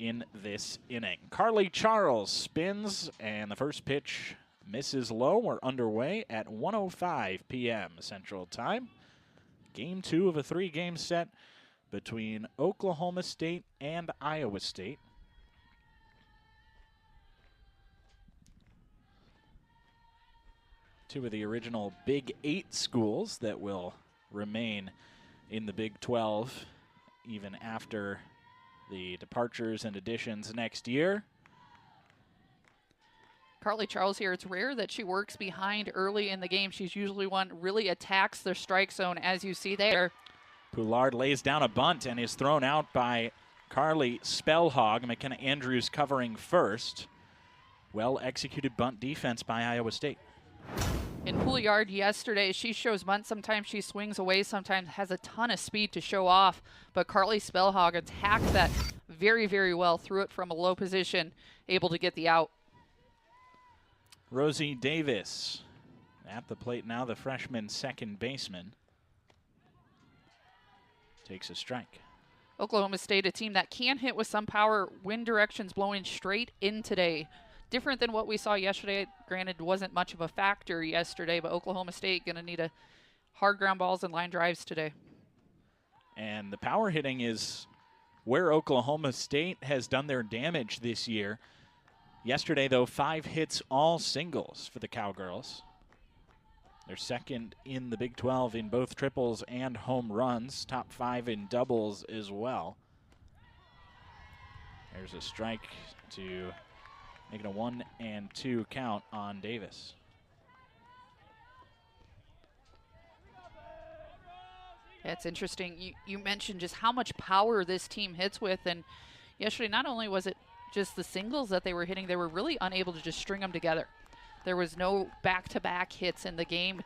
in this inning. Carly Charles spins, and the first pitch misses low. We're underway at 1:05 p.m. Central Time. Game 2 of a 3-game set between Oklahoma State and Iowa State. Two of the original Big 8 schools that will remain in the Big 12 even after the departures and additions next year. Carly Charles here, it's rare that she works behind early in the game. She's usually one really attacks their strike zone, as you see there. Poulard lays down a bunt and is thrown out by Carly Spellhog. McKenna Andrews covering first. Well-executed bunt defense by Iowa State. In Poulard yesterday, she shows bunt. Sometimes she swings away, sometimes has a ton of speed to show off. But Carly Spellhog attacked that very, very well, threw it from a low position, able to get the out. Rosie Davis at the plate now, the freshman second baseman. Takes a strike. Oklahoma State, a team that can hit with some power. Wind directions blowing straight in today. Different than what we saw yesterday. Granted, wasn't much of a factor yesterday, but Oklahoma State going to need a hard ground balls and line drives today. And the power hitting is where Oklahoma State has done their damage this year. Yesterday, though, 5 hits, all singles for the Cowgirls. They're second in the Big 12 in both triples and home runs, top 5 in doubles as well. There's a strike to make it a 1-2 count on Davis. Yeah, it's interesting. You mentioned just how much power this team hits with, and yesterday not only was it just the singles that they were hitting, they were really unable to just string them together. There was no back-to-back hits in the game,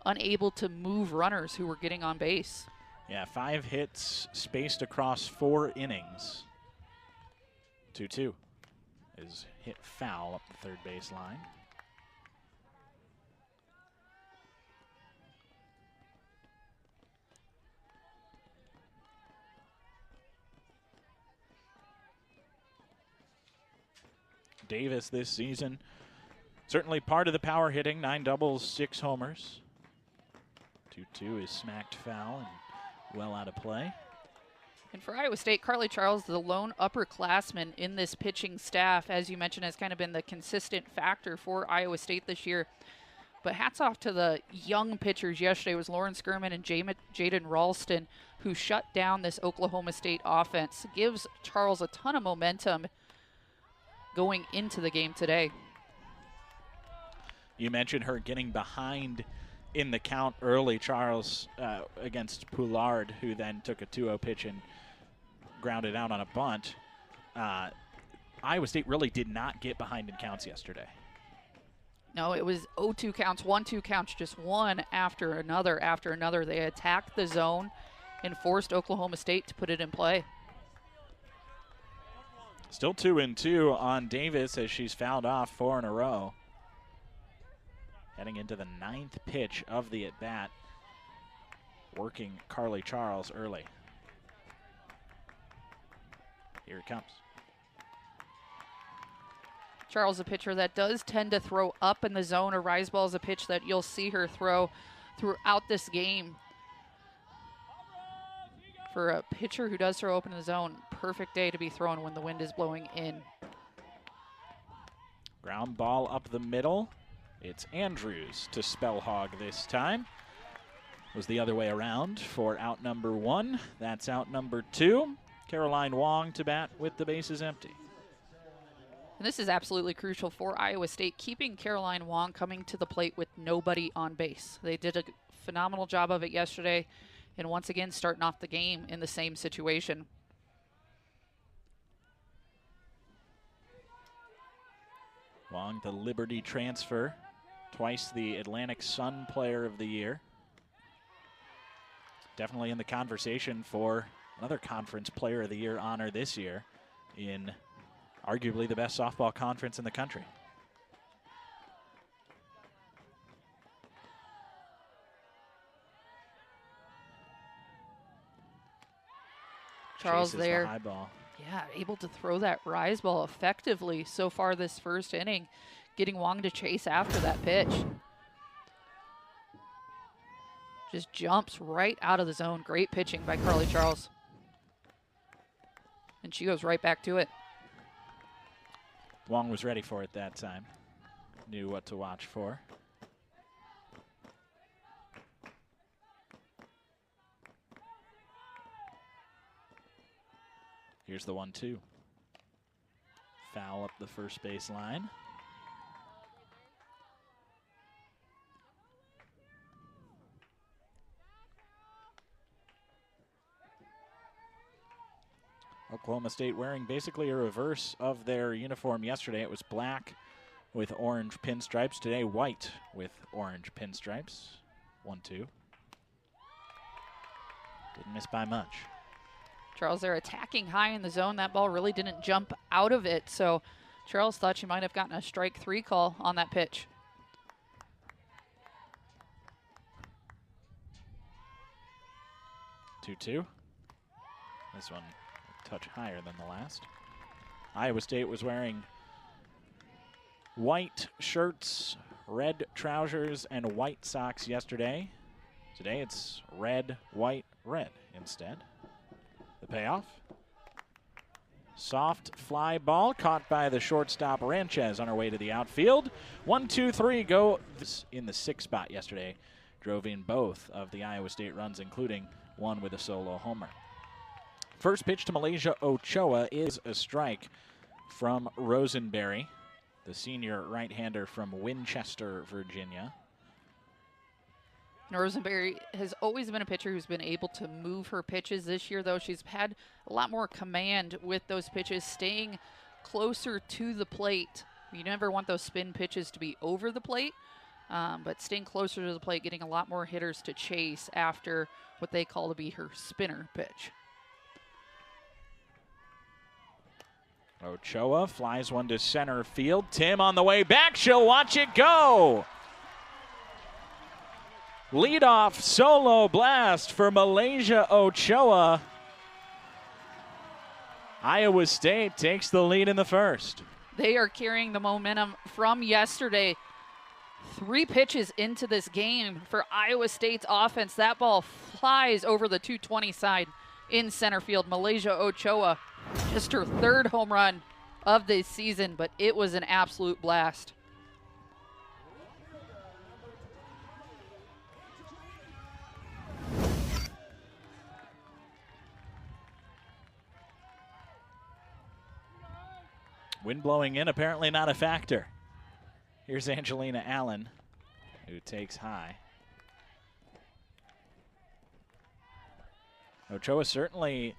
unable to move runners who were getting on base. Yeah, 5 hits spaced across 4 innings. 2-2 is hit foul up the third base line. Davis this season, certainly part of the power hitting, 9 doubles, 6 homers. 2-2 is smacked foul and well out of play. And for Iowa State, Carly Charles, the lone upperclassman in this pitching staff, as you mentioned, has kind of been the consistent factor for Iowa State this year. But hats off to the young pitchers yesterday. It was Lauren Skirman and Jaden Ralston who shut down this Oklahoma State offense. Gives Charles a ton of momentum going into the game today. You mentioned her getting behind in the count early, Charles, against Poulard, who then took a 2-0 pitch and grounded out on a bunt. Iowa State really did not get behind in counts yesterday. No, it was 0-2 counts, 1-2 counts, just one after another after another. They attacked the zone and forced Oklahoma State to put it in play. Still 2-2 on Davis as she's fouled off 4 in a row. Heading into the 9th pitch of the at-bat, working Carly Charles early. Here it comes. Charles, a pitcher that does tend to throw up in the zone. A rise ball is a pitch that you'll see her throw throughout this game. For a pitcher who does throw up in the zone, perfect day to be thrown when the wind is blowing in. Ground ball up the middle. It's Andrews to Spellhog this time. Was the other way around for out number 1. That's out number 2. Caroline Wong to bat with the bases empty. And this is absolutely crucial for Iowa State, keeping Caroline Wong coming to the plate with nobody on base. They did a phenomenal job of it yesterday, and once again starting off the game in the same situation. Wong, the Liberty transfer, twice the Atlantic Sun Player of the Year. Definitely in the conversation for another Conference Player of the Year honor this year in arguably the best softball conference in the country. Charles Chases there. The high ball. Yeah, able to throw that rise ball effectively so far this first inning, getting Wong to chase after that pitch. Just jumps right out of the zone. Great pitching by Carly Charles. And she goes right back to it. Wong was ready for it that time. Knew what to watch for. Here's the 1-2. Foul up the first base line. Oklahoma State wearing basically a reverse of their uniform yesterday. It was black with orange pinstripes. Today, white with orange pinstripes. 1-2. Didn't miss by much. Charles, they're attacking high in the zone. That ball really didn't jump out of it, so Charles thought she might have gotten a strike 3 call on that pitch. Two. This one a touch higher than the last. Iowa State was wearing white shirts, red trousers, and white socks yesterday. Today it's red, white, red instead. The payoff. Soft fly ball caught by the shortstop Ranchez on her way to the outfield. 1-2-3 go in the 6th spot yesterday. Drove in both of the Iowa State runs, including one with a solo homer. First pitch to Malaysia Ochoa is a strike from Rosenberry, the senior right-hander from Winchester, Virginia. Rosenberry has always been a pitcher who's been able to move her pitches. This year, though, she's had a lot more command with those pitches, staying closer to the plate. You never want those spin pitches to be over the plate, but staying closer to the plate, getting a lot more hitters to chase after what they call to be her spinner pitch. Ochoa flies one to center field. Tim on the way back. She'll watch it go. Leadoff solo blast for Malaysia Ochoa. Iowa State takes the lead in the first. They are carrying the momentum from yesterday. 3 pitches into this game for Iowa State's offense. That ball flies over the 220 side in center field. Malaysia Ochoa, just her 3rd home run of this season, but it was an absolute blast. Wind blowing in, apparently not a factor. Here's Angelina Allen, who takes high. Ochoa certainly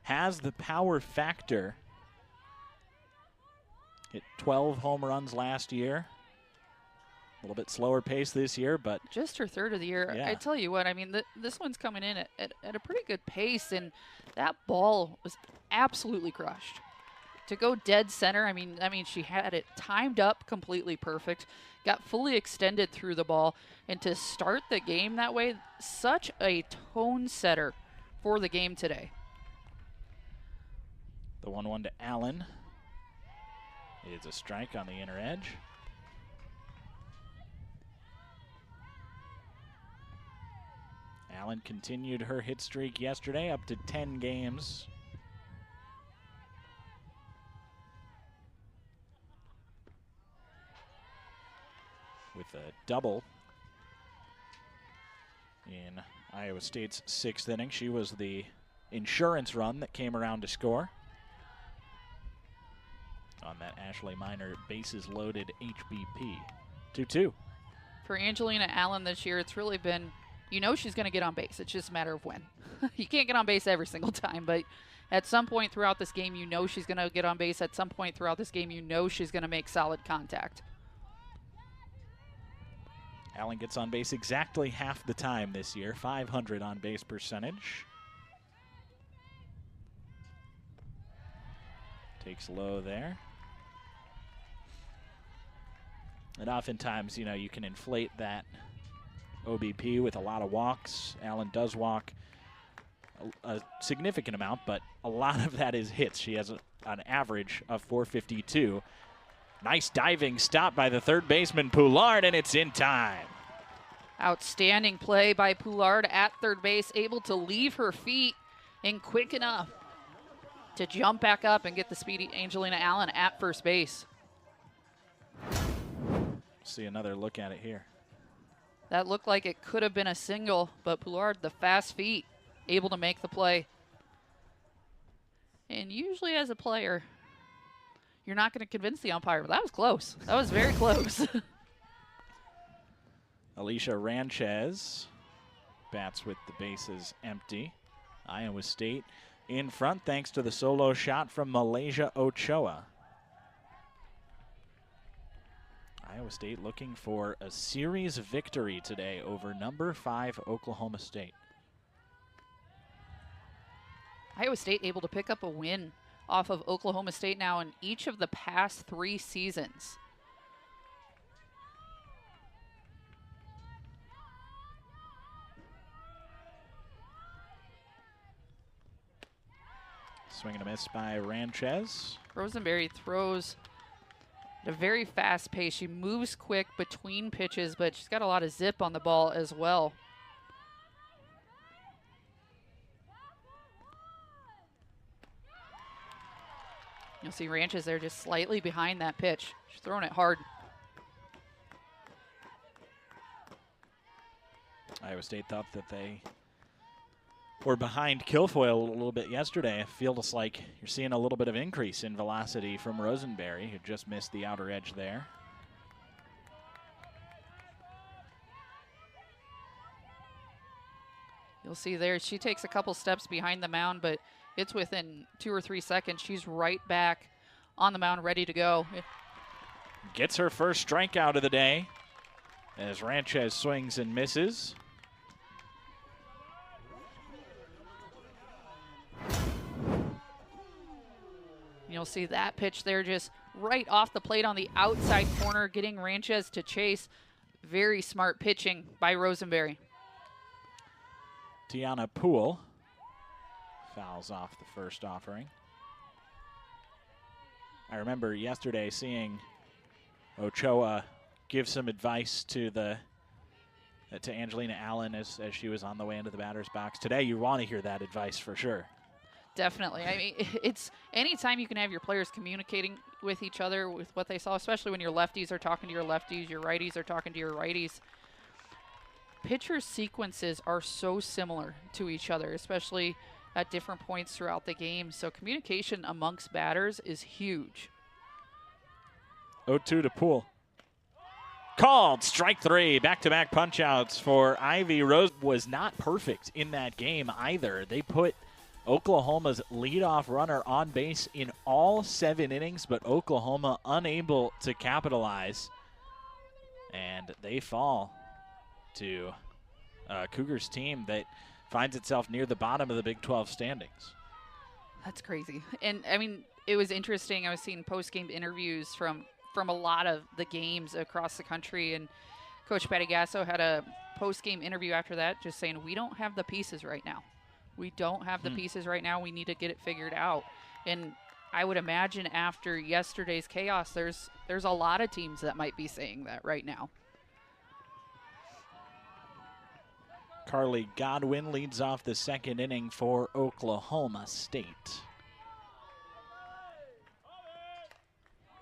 has the power factor. Hit 12 home runs last year. A little bit slower pace this year, but just her 3rd of the year. Yeah. I tell you what, I mean, this one's coming in at a pretty good pace, and that ball was absolutely crushed. To go dead center, I mean, she had it timed up completely perfect, got fully extended through the ball, and to start the game that way, such a tone setter for the game today. The 1-1 to Allen is a strike on the inner edge. Allen continued her hit streak yesterday up to 10 games. With a double in Iowa State's 6th inning. She was the insurance run that came around to score on that Ashley Minor bases loaded HBP. 2-2. For Angelina Allen this year, it's really been, you know, she's going to get on base. It's just a matter of when. You can't get on base every single time, but at some point throughout this game, you know she's going to get on base. At some point throughout this game, you know she's going to make solid contact. Allen gets on base exactly half the time this year, .500 on base percentage. Takes low there. And oftentimes, you know, you can inflate that OBP with a lot of walks. Allen does walk a significant amount, but a lot of that is hits. She has an average of 452. Nice diving stop by the third baseman, Poulard, and it's in time. Outstanding play by Poulard at third base, able to leave her feet and quick enough to jump back up and get the speedy Angelina Allen at first base. See another look at it here. That looked like it could have been a single, but Poulard, the fast feet, able to make the play. And usually as a player, you're not going to convince the umpire, but that was close. That was very close. Alicia Ranchez bats with the bases empty. Iowa State in front thanks to the solo shot from Malaysia Ochoa. Iowa State looking for a series victory today over number 5 Oklahoma State. Iowa State able to pick up a win off of Oklahoma State now in each of the past 3 seasons. Swing and a miss by Ranchez. Rosenberry throws at a very fast pace. She moves quick between pitches, but she's got a lot of zip on the ball as well. You'll see Ranchez there just slightly behind that pitch. She's throwing it hard. Iowa State thought that they were behind Kilfoyle a little bit yesterday. It feels like you're seeing a little bit of increase in velocity from Rosenberry, who just missed the outer edge there. You'll see there, she takes a couple steps behind the mound, but it's within 2 or 3 seconds. She's right back on the mound, ready to go. Gets her first strikeout of the day as Ranchez swings and misses. You'll see that pitch there just right off the plate on the outside corner, getting Ranchez to chase. Very smart pitching by Rosenberry. Tiana Poole fouls off the first offering. I remember yesterday seeing Ochoa give some advice to Angelina Allen as she was on the way into the batter's box. Today you want to hear that advice for sure. Definitely. I mean, it's anytime you can have your players communicating with each other with what they saw, especially when your lefties are talking to your lefties, your righties are talking to your righties. Pitcher sequences are so similar to each other, especially at different points throughout the game. So communication amongst batters is huge. 0-2 to Poole. Called strike 3. Back-to-back punch-outs for Ivy. Rose was not perfect in that game either. They put Oklahoma's leadoff runner on base in all 7 innings, but Oklahoma unable to capitalize. And they fall to a Cougars team that finds itself near the bottom of the Big 12 standings. That's crazy. And, I mean, it was interesting. I was seeing post-game interviews from a lot of the games across the country, and Coach Patty Gasso had a post-game interview after that just saying, we don't have the pieces right now. We don't have the pieces right now. We need to get it figured out. And I would imagine after yesterday's chaos, there's a lot of teams that might be saying that right now. Carly Godwin leads off the second inning for Oklahoma State.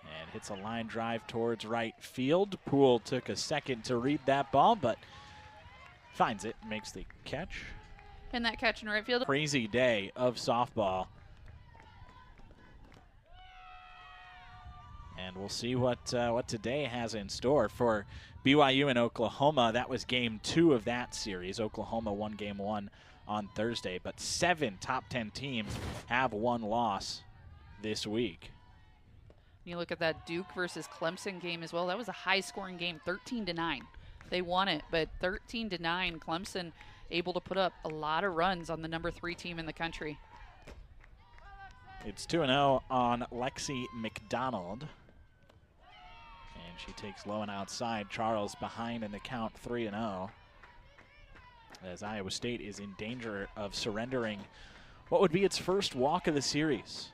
And hits a line drive towards right field. Poole took a second to read that ball, but finds it, makes the catch. And that catch in right field. Crazy day of softball. And we'll see what today has in store for BYU and Oklahoma. That was game 2 of that series. Oklahoma won game 1 on Thursday, but 7 top 10 teams have one loss this week. You look at that Duke versus Clemson game as well. That was a high-scoring game, 13-9. They won it, but 13-9, Clemson able to put up a lot of runs on the number 3 team in the country. It's 2-0 on Lexi McDonald. And she takes low and outside. Charles behind in the count, 3-0. as Iowa State is in danger of surrendering what would be its first walk of the series.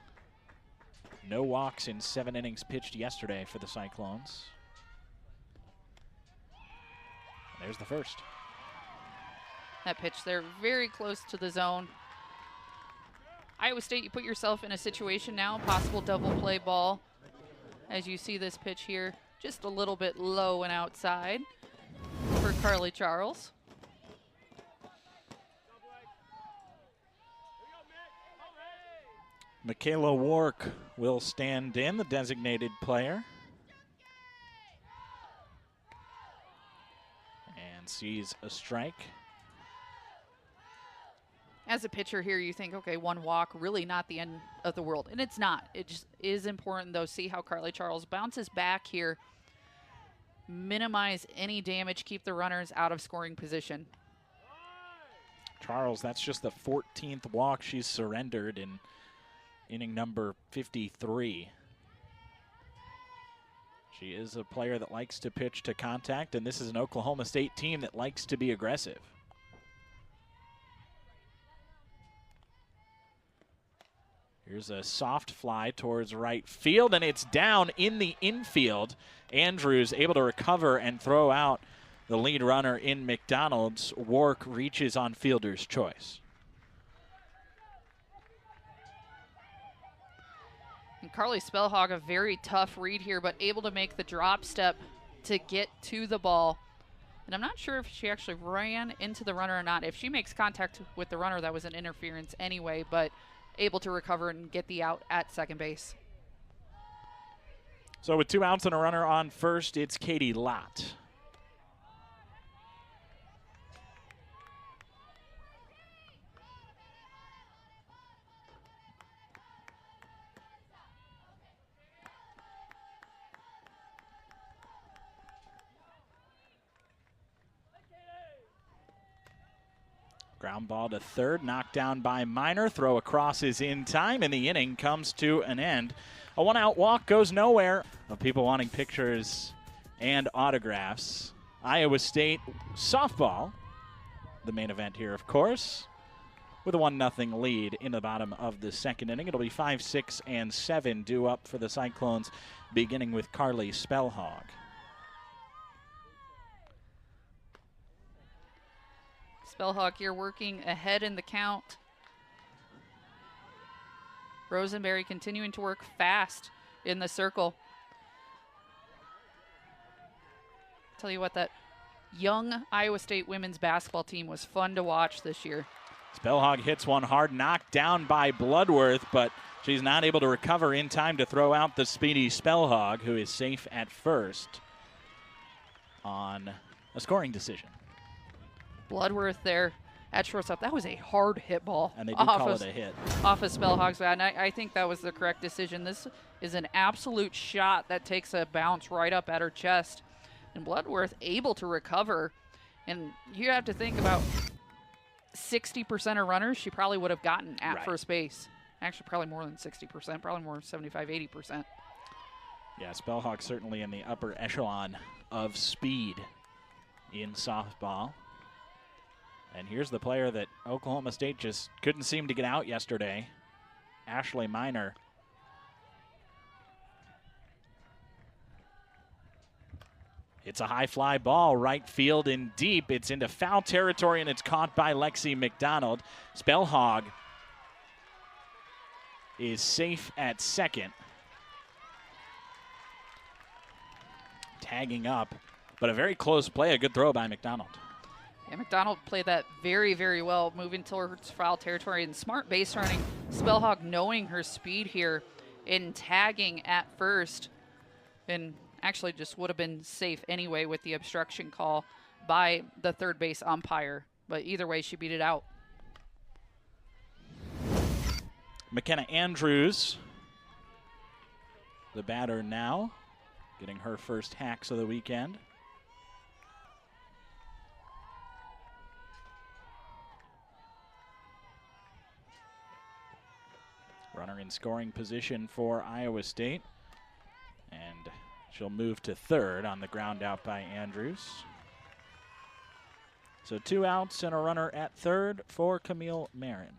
No walks in 7 innings pitched yesterday for the Cyclones. There's the first. That pitch there, very close to the zone. Iowa State, you put yourself in a situation now, possible double play ball. As you see this pitch here, just a little bit low and outside for Carly Charles. Michaela Wark will stand in, the designated player. And sees a strike. As a pitcher here, you think, okay, 1 walk, really not the end of the world. And it's not. It just is important, though. See how Carly Charles bounces back here. Minimize any damage. Keep the runners out of scoring position. Charles, that's just the 14th walk she's surrendered in inning number 53. She is a player that likes to pitch to contact, and this is an Oklahoma State team that likes to be aggressive. Here's a soft fly towards right field, and it's down in the infield. Andrews able to recover and throw out the lead runner in McDonald's. Wark reaches on fielder's choice. And Carly Spellhog, a very tough read here, but able to make the drop step to get to the ball. And I'm not sure if she actually ran into the runner or not. If she makes contact with the runner, that was an interference anyway, but able to recover and get the out at second base. So with 2 outs and a runner on first, it's Katie Lott. Ground ball to third, knocked down by Miner. Throw across is in time, and the inning comes to an end. A 1-out walk goes nowhere. Of people wanting pictures and autographs. Iowa State softball, the main event here, of course, with a 1-0 lead in the bottom of the second inning. It'll be 5, 6, and 7 due up for the Cyclones, beginning with Carly Spellhog. Spellhog here working ahead in the count. Rosenberry continuing to work fast in the circle. Tell you what, that young Iowa State women's basketball team was fun to watch this year. Spellhog hits one hard, knocked down by Bloodworth, but she's not able to recover in time to throw out the speedy Spellhog, who is safe at first on a scoring decision. Bloodworth there at shortstop. That was a hard hit ball. And they do call it a hit. Off of Spellhog's bat, and I think that was the correct decision. This is an absolute shot that takes a bounce right up at her chest. And Bloodworth able to recover. And you have to think about 60% of runners she probably would have gotten at first base. Actually, probably more than 60%, probably more 75, 80%. Yeah, Spellhog certainly in the upper echelon of speed in softball. And here's the player that Oklahoma State just couldn't seem to get out yesterday, Ashley Miner. It's a high fly ball, right field and deep. It's into foul territory, and it's caught by Lexi McDonald. Spellhog is safe at second. Tagging up, but a very close play, a good throw by McDonald. Yeah, McDonald played that very, very well, moving towards foul territory and smart base running. Spellhog knowing her speed here in tagging at first, and actually just would have been safe anyway with the obstruction call by the third base umpire. But either way, she beat it out. McKenna Andrews, the batter now, getting her first hacks of the weekend. Runner in scoring position for Iowa State. And she'll move to third on the ground out by Andrews. So 2 outs and a runner at third for Camille Marin.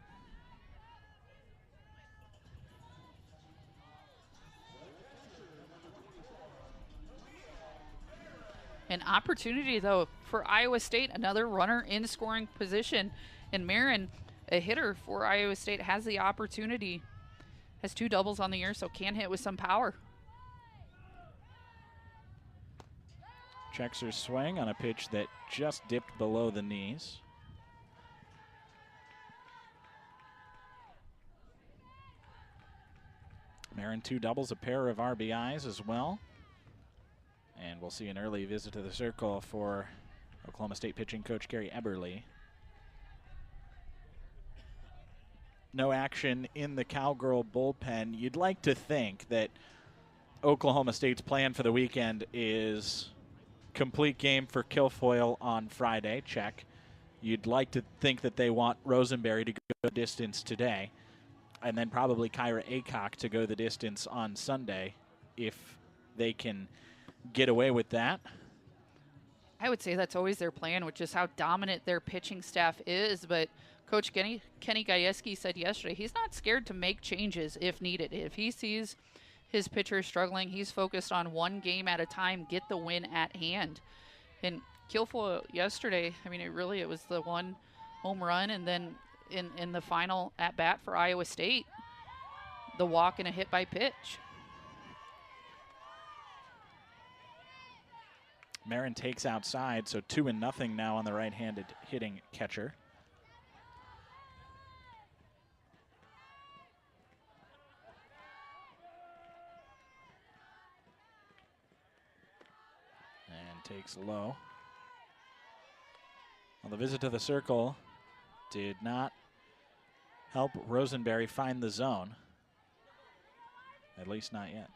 An opportunity, though, for Iowa State, another runner in scoring position. And Marin, a hitter for Iowa State, has the opportunity. Has 2 doubles on the year, so can hit with some power. Checks her swing on a pitch that just dipped below the knees. Marin 2 doubles, a pair of RBIs as well. And we'll see an early visit to the circle for Oklahoma State pitching coach Gary Eberle. No action in the Cowgirl bullpen. You'd like to think that Oklahoma State's plan for the weekend is complete game for Kilfoyle on Friday, check. You'd like to think that they want Rosenberry to go the distance today, and then probably Kyra Aycock to go the distance on Sunday if they can get away with that. I would say that's always their plan, which is how dominant their pitching staff is. But Coach Kenny Gajewski said yesterday he's not scared to make changes if needed. If he sees his pitcher struggling, he's focused on one game at a time, get the win at hand. And Kilfoyle yesterday, I mean, it was the one home run, and then in the final at bat for Iowa State, the walk and a hit by pitch. Marin takes outside, so 2-0 now on the right-handed hitting catcher. And takes low. Well, the visit to the circle did not help Rosenberry find the zone. At least not yet.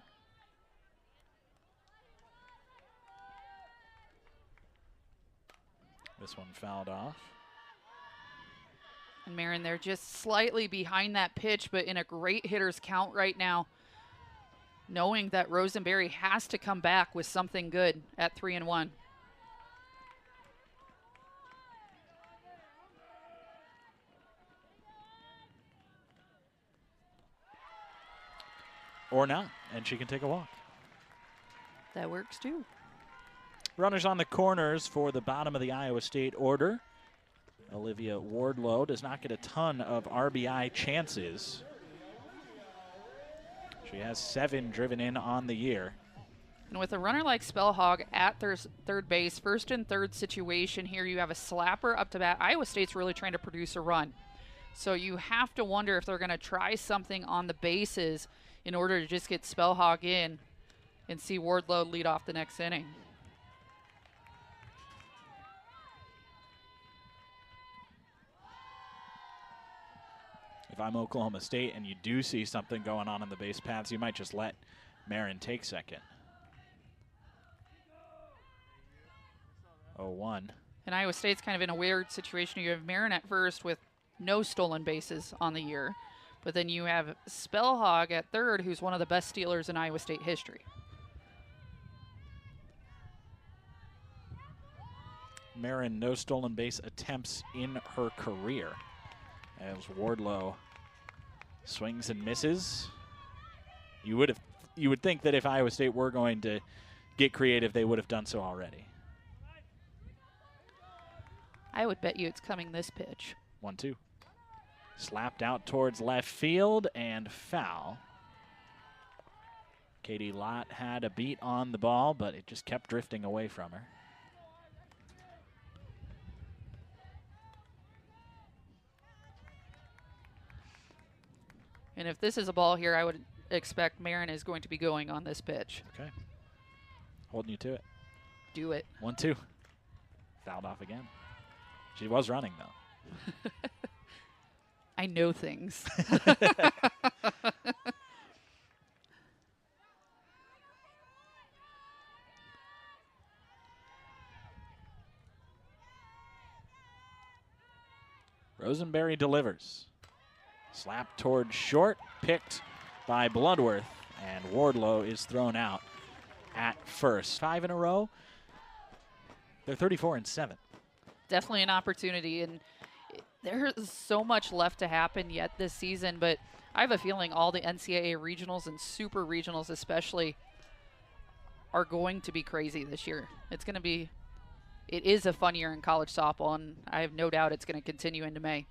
This one fouled off. And Marin, they're just slightly behind that pitch, but in a great hitter's count right now, knowing that Rosenberry has to come back with something good at 3-1. Or not, and she can take a walk. That works too. Runners on the corners for the bottom of the Iowa State order. Olivia Wardlow does not get a ton of RBI chances. She has 7 driven in on the year. And with a runner like Spellhog at third base, first and third situation here, you have a slapper up to bat. Iowa State's really trying to produce a run. So you have to wonder if they're going to try something on the bases in order to just get Spellhog in and see Wardlow lead off the next inning. If I'm Oklahoma State and you do see something going on in the base paths, you might just let Marin take second. 0-1. And Iowa State's kind of in a weird situation. You have Marin at first with no stolen bases on the year, but then you have Spellhog at third, who's one of the best stealers in Iowa State history. Marin, no stolen base attempts in her career, as Wardlow swings and misses. You would think that if Iowa State were going to get creative, they would have done so already. I would bet you it's coming this pitch. 1-2. Slapped out towards left field and foul. Katie Lott had a beat on the ball, but it just kept drifting away from her. And if this is a ball here, I would expect Marin is going to be going on this pitch. Okay. Holding you to it. Do it. 1-2. Fouled off again. She was running, though. I know things. Rosenberry delivers. Slap towards short, picked by Bloodworth, and Wardlow is thrown out at first. 5 in a row. They're 34-7. Definitely an opportunity, and there is so much left to happen yet this season, but I have a feeling all the NCAA regionals and super regionals especially are going to be crazy this year. It is a fun year in college softball, and I have no doubt it's going to continue into May.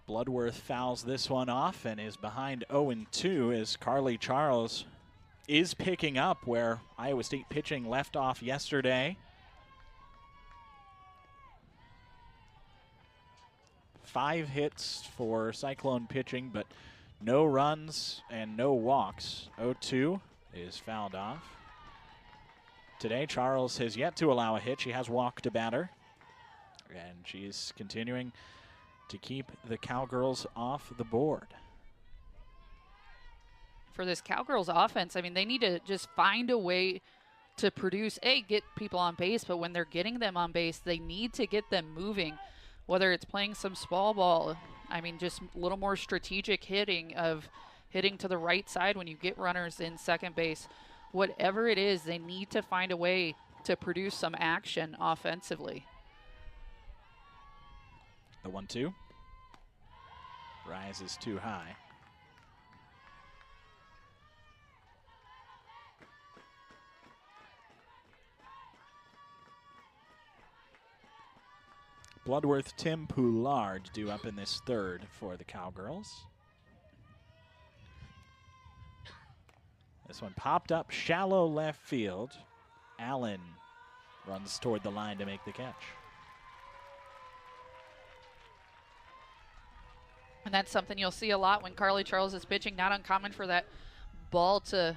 Bloodworth fouls this one off and is behind 0-2 as Carly Charles is picking up where Iowa State pitching left off yesterday. 5 hits for Cyclone pitching, but no runs and no walks. 0-2 is fouled off. Today, Charles has yet to allow a hit. She has walked a batter, and she's continuing to keep the Cowgirls off the board. For this Cowgirls offense, I mean, they need to just find a way to produce, get people on base, but when they're getting them on base, they need to get them moving, whether it's playing some small ball. I mean, just a little more strategic hitting of hitting to the right side when you get runners in second base. Whatever it is, they need to find a way to produce some action offensively. The 1-2 rises too high. Bloodworth, Tim Poulard due up in this third for the Cowgirls. This one popped up shallow left field. Allen runs toward the line to make the catch. And that's something you'll see a lot when Carly Charles is pitching. Not uncommon for that ball to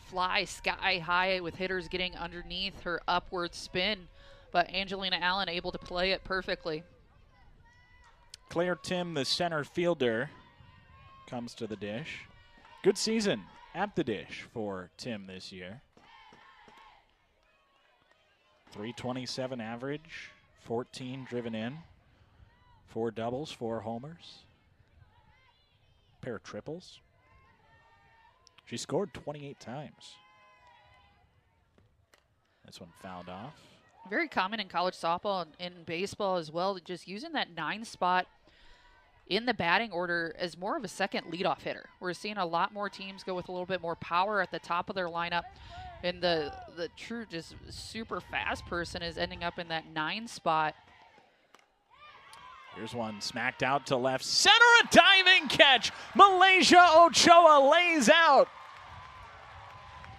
fly sky high with hitters getting underneath her upward spin. But Angelina Allen able to play it perfectly. Claire Tim, the center fielder, comes to the dish. Good season at the dish for Tim this year. .327 average, 14 driven in, 4 doubles, 4 homers, pair of triples. She scored 28 times. This one fouled off. Very common in college softball and in baseball as well, just using that 9 spot in the batting order as more of a second leadoff hitter. We're seeing a lot more teams go with a little bit more power at the top of their lineup, and the true just super fast person is ending up in that 9 spot. Here's one smacked out to left center, a diving catch. Malaysia Ochoa lays out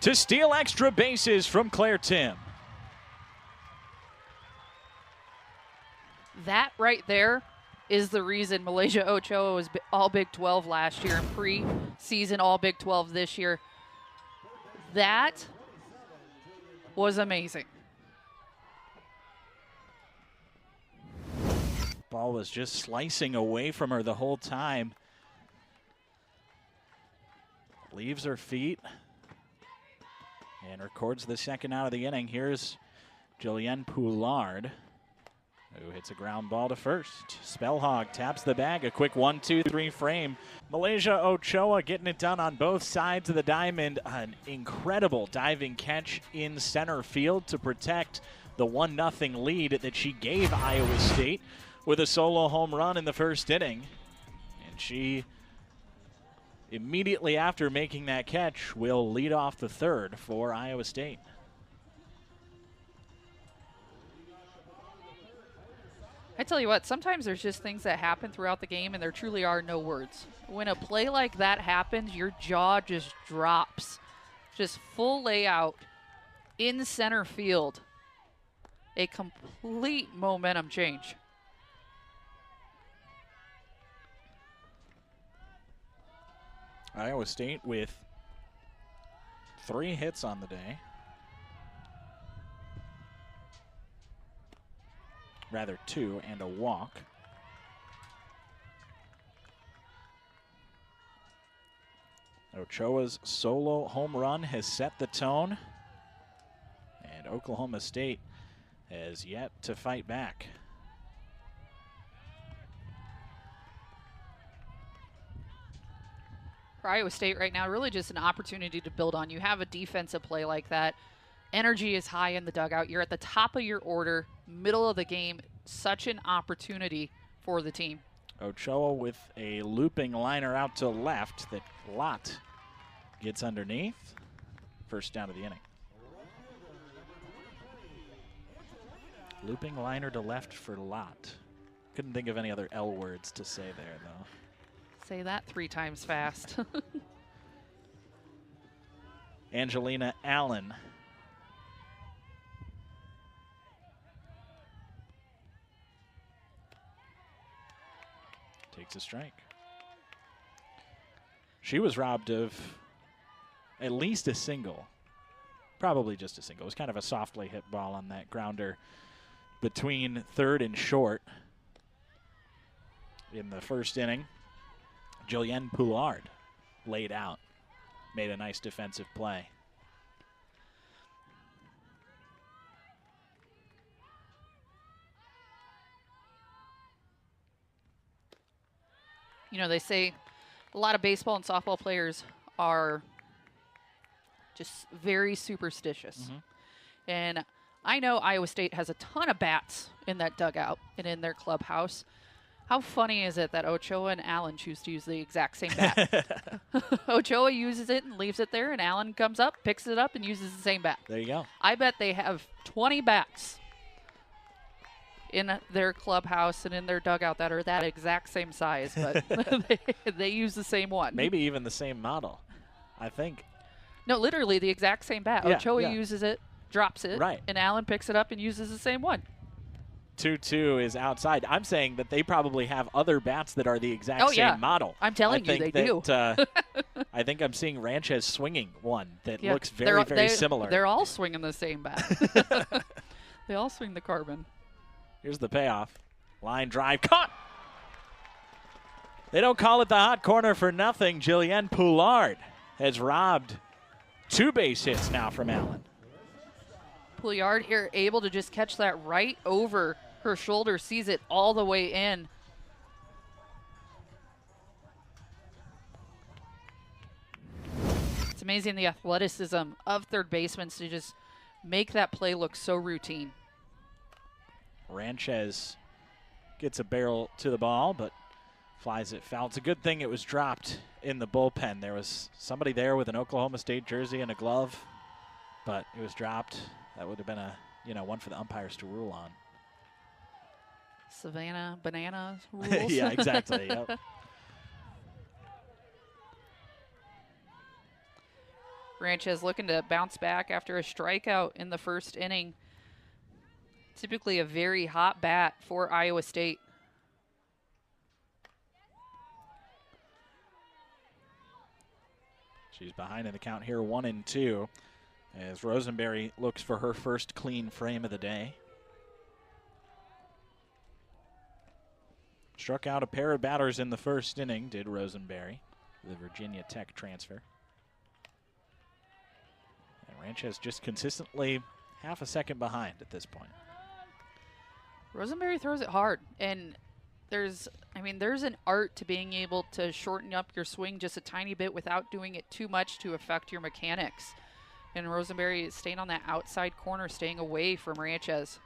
to steal extra bases from Claire Tim. That right there is the reason Malaysia Ochoa was all Big 12 last year and pre-season all Big 12 this year. That was amazing. Ball was just slicing away from her the whole time. Leaves her feet and records the second out of the inning. Here's Julienne Poulard, who hits a ground ball to first. Spellhog taps the bag, a quick 1-2-3 frame. Malaysia Ochoa getting it done on both sides of the diamond. An incredible diving catch in center field to protect the 1-0 lead that she gave Iowa State with a solo home run in the first inning. And she, immediately after making that catch, will lead off the third for Iowa State. I tell you what, sometimes there's just things that happen throughout the game and there truly are no words. When a play like that happens, your jaw just drops. Just full layout in center field. A complete momentum change. Iowa State with 3 hits on the day. Rather 2 and a walk. Ochoa's solo home run has set the tone, and Oklahoma State has yet to fight back. For Iowa State right now, really just an opportunity to build on. You have a defensive play like that. Energy is high in the dugout. You're at the top of your order, middle of the game. Such an opportunity for the team. Ochoa with a looping liner out to left that Lott gets underneath. First down of the inning. Looping liner to left for Lott. Couldn't think of any other L words to say there, though. Say that 3 times fast. Angelina Allen. Takes a strike. She was robbed of at least a single. Probably just a single. It was kind of a softly hit ball on that grounder between third and short. In the first inning, Julienne Poulard laid out, made a nice defensive play. You know, they say a lot of baseball and softball players are just very superstitious. Mm-hmm. And I know Iowa State has a ton of bats in that dugout and in their clubhouse. How funny is it that Ochoa and Allen choose to use the exact same bat? Ochoa uses it and leaves it there, and Allen comes up, picks it up, and uses the same bat. There you go. I bet they have 20 bats in their clubhouse and in their dugout that are that exact same size, but they use the same one. Maybe even the same model, I think. No, literally the exact same bat. Yeah, Ochoa uses it, drops it, right, and Allen picks it up and uses the same one. 2-2 is outside. I'm saying that they probably have other bats that are the exact same model. I'm telling you, they do. I think I'm seeing Ranches swinging one that looks very similar. They're all swinging the same bat. They all swing the carbon. Here's the payoff. Line drive caught. They don't call it the hot corner for nothing. Julienne Poulard has robbed 2 base hits now from Allen. Poulard here able to just catch that right over her shoulder, sees it all the way in. It's amazing the athleticism of third basemen to just make that play look so routine. Ranchez gets a barrel to the ball, but flies it foul. It's a good thing it was dropped in the bullpen. There was somebody there with an Oklahoma State jersey and a glove, but it was dropped. That would have been a one for the umpires to rule on. Savannah banana rules. Yeah, exactly. Yep. Ranchez looking to bounce back after a strikeout in the first inning. Typically a very hot bat for Iowa State. She's behind in the count here, 1-2, as Rosenberry looks for her first clean frame of the day. Struck out a pair of batters in the first inning, did Rosenberry, the Virginia Tech transfer. And Ranchez just consistently half a second behind at this point. Rosenberry throws it hard, and there's an art to being able to shorten up your swing just a tiny bit without doing it too much to affect your mechanics. And Rosenberry is staying on that outside corner, staying away from Ranchez.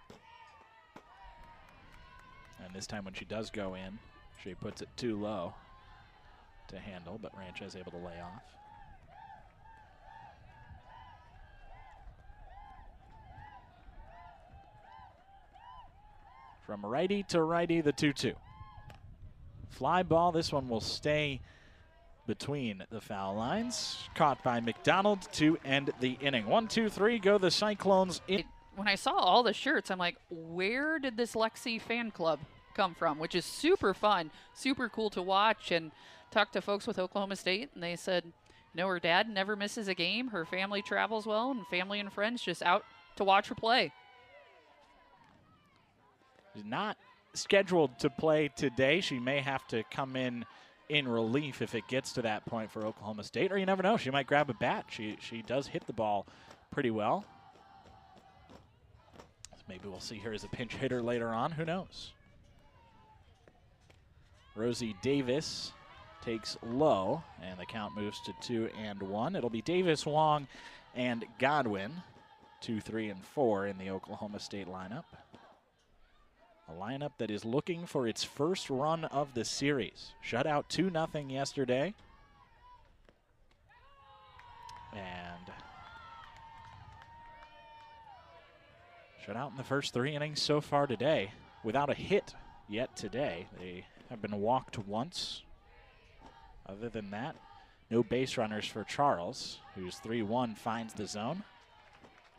And this time when she does go in, she puts it too low to handle, but Ranchez able to lay off. From righty to righty, the 2-2. Fly ball, this one will stay between the foul lines. Caught by McDonald to end the inning. 1-2-3, go the Cyclones in. When I saw all the shirts, I'm like, where did this Lexi fan club come from? Which is super fun, super cool to watch. And talked to folks with Oklahoma State, and they said, her dad never misses a game. Her family travels well, and family and friends just out to watch her play. She's not scheduled to play today. She may have to come in relief if it gets to that point for Oklahoma State, or you never know. She might grab a bat. She does hit the ball pretty well. Maybe we'll see her as a pinch hitter later on. Who knows? Rosie Davis takes low, and the count moves to 2-1. It'll be Davis, Wong, and Godwin. 2, 3, and 4 in the Oklahoma State lineup. A lineup that is looking for its first run of the series. Shut out 2-0 yesterday. And shut out in the first 3 innings so far today. Without a hit yet today. They have been walked once. Other than that, no base runners for Charles, whose 3-1 finds the zone.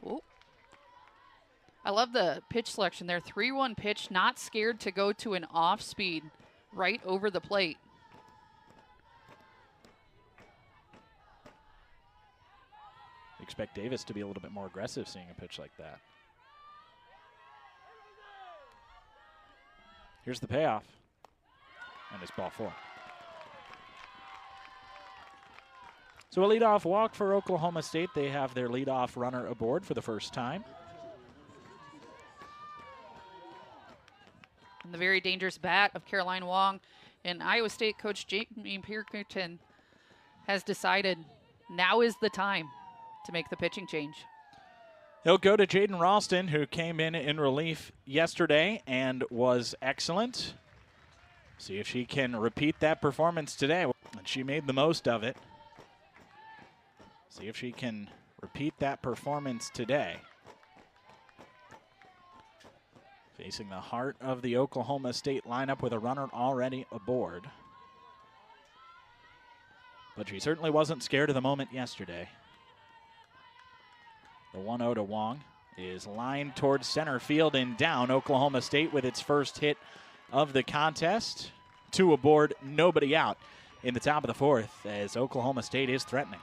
Ooh. I love the pitch selection there. 3-1 pitch, not scared to go to an off speed right over the plate. Expect Davis to be a little bit more aggressive seeing a pitch like that. Here's the payoff. And it's ball 4. So a leadoff walk for Oklahoma State. They have their leadoff runner aboard for the first time. And the very dangerous bat of Caroline Wong. And Iowa State coach Jamie Pierkerton has decided now is the time to make the pitching change. He'll go to Jaden Ralston, who came in relief yesterday and was excellent. See if she can repeat that performance today. And she made the most of it. See if she can repeat that performance today. Facing the heart of the Oklahoma State lineup with a runner already aboard. But she certainly wasn't scared of the moment yesterday. The 1-0 to Wong is lined towards center field and down. Oklahoma State with its first hit of the contest. 2 aboard, nobody out in the top of the 4th as Oklahoma State is threatening.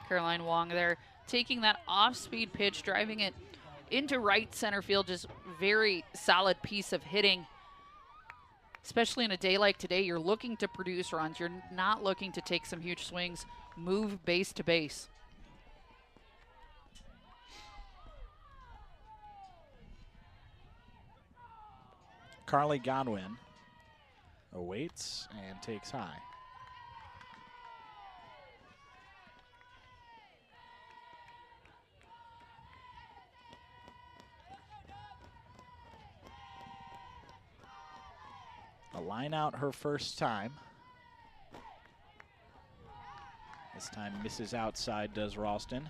Caroline Wong there taking that off-speed pitch, driving it into right center field. Just very solid piece of hitting. Especially in a day like today, you're looking to produce runs. You're not looking to take some huge swings, move base to base. Carly Godwin awaits and takes high. A line out her first time. This time misses outside, does Ralston.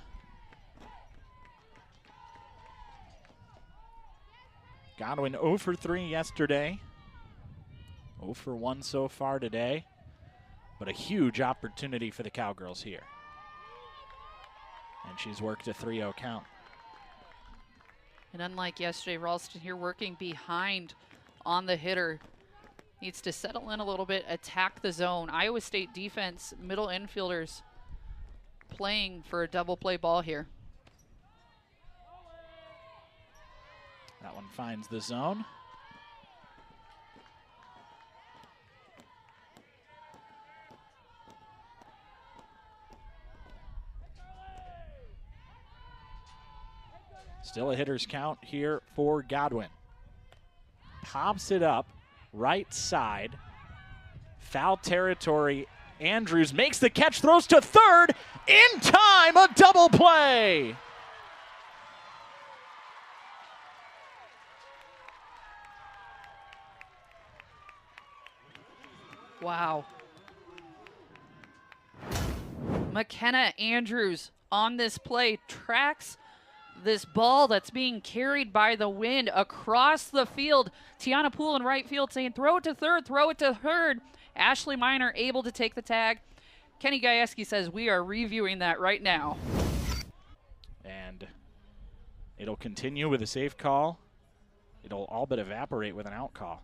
Godwin 0 for 3 yesterday. 0 for 1 so far today. But a huge opportunity for the Cowgirls here. And she's worked a 3-0 count. And unlike yesterday, Ralston here working behind on the hitter. Needs to settle in a little bit, attack the zone. Iowa State defense, middle infielders playing for a double play ball here. That one finds the zone. Still a hitter's count here for Godwin. Pops it up, right side. Foul territory. Andrews makes the catch, throws to third. In time, a double play. Wow. McKenna Andrews on this play tracks this ball that's being carried by the wind across the field. Tiana Poole in right field saying, throw it to third, throw it to third. Ashley Miner able to take the tag. Kenny Gajewski says, we are reviewing that right now. And it'll continue with a safe call. It'll all but evaporate with an out call.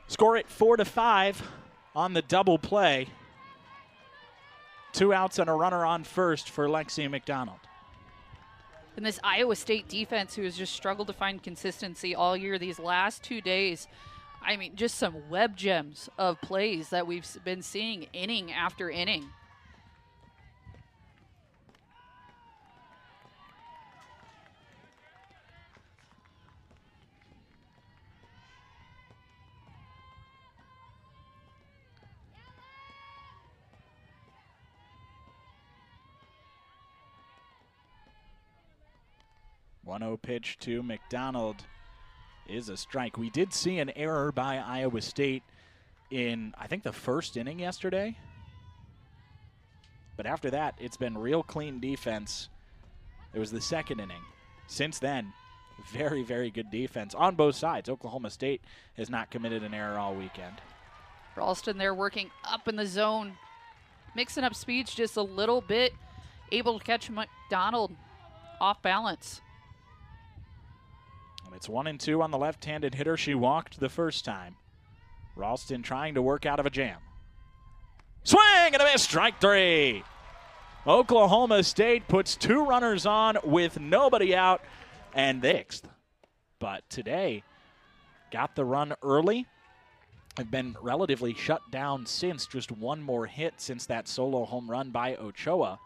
Score it 4-5 on the double play. 2 outs and a runner on first for Lexi McDonald. And this Iowa State defense, who has just struggled to find consistency all year, these last 2 days, I mean, just some web gems of plays that we've been seeing inning after inning. 1-0 pitch to McDonald is a strike. We did see an error by Iowa State in, I think, the first inning yesterday. But after that, it's been real clean defense. It was the second inning. Since then, very, very good defense on both sides. Oklahoma State has not committed an error all weekend. Ralston there working up in the zone, mixing up speeds just a little bit, able to catch McDonald off balance. And it's 1-2 on the left-handed hitter. She walked the first time. Ralston trying to work out of a jam. Swing and a miss, strike 3. Oklahoma State puts 2 runners on with nobody out and sixth. But today got the run early. Have been relatively shut down since. Just one more hit since that solo home run by Ochoa.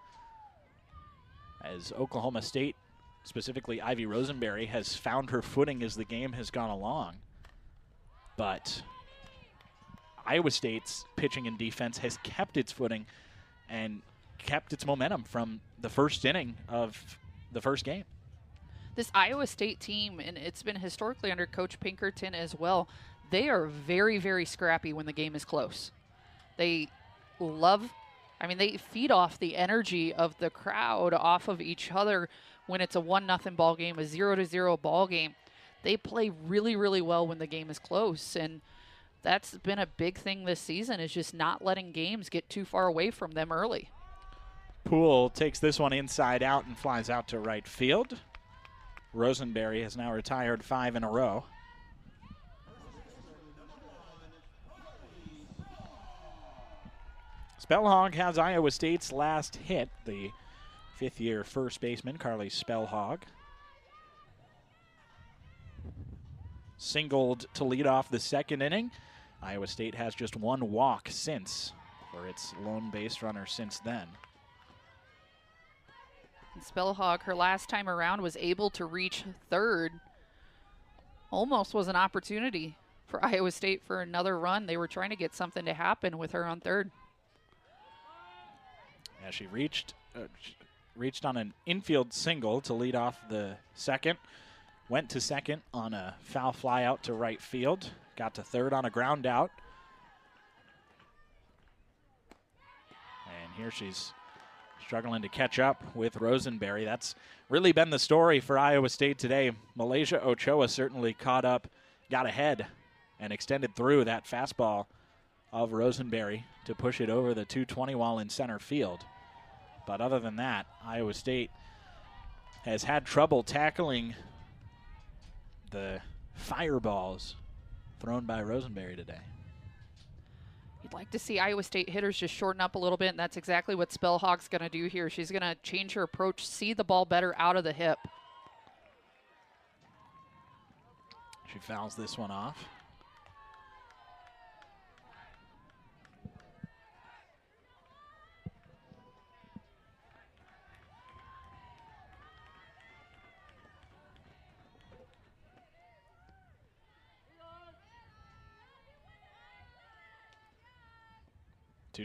As Oklahoma State, specifically Ivy Rosenberry, has found her footing as the game has gone along. But Iowa State's pitching and defense has kept its footing and kept its momentum from the first inning of the first game. This Iowa State team, and it's been historically under Coach Pinkerton as well, they are very, very scrappy when the game is close. They they feed off the energy of the crowd, off of each other when it's a 1-0 ball game, a 0-0 ball game. They play really, really well when the game is close, and that's been a big thing this season, is just not letting games get too far away from them early. Poole takes this one inside out and flies out to right field. Rosenberry has now retired 5 in a row. Spellhog has Iowa State's last hit, the fifth-year first baseman, Carly Spellhog. Singled to lead off the second inning. Iowa State has just one walk since, for its lone base runner since then. Spellhog, her last time around, was able to reach third. Almost was an opportunity for Iowa State for another run. They were trying to get something to happen with her on third. Yeah, she reached on an infield single to lead off the second. Went to second on a foul fly out to right field. Got to third on a ground out. And here she's struggling to catch up with Rosenberry. That's really been the story for Iowa State today. Malaysia Ochoa certainly caught up, got ahead, and extended through that fastball of Rosenberry to push it over the 220 wall in center field. But other than that, Iowa State has had trouble tackling the fireballs thrown by Rosenberry today. You'd like to see Iowa State hitters just shorten up a little bit, and that's exactly what Spellhog's going to do here. She's going to change her approach, see the ball better out of the hip. She fouls this one off.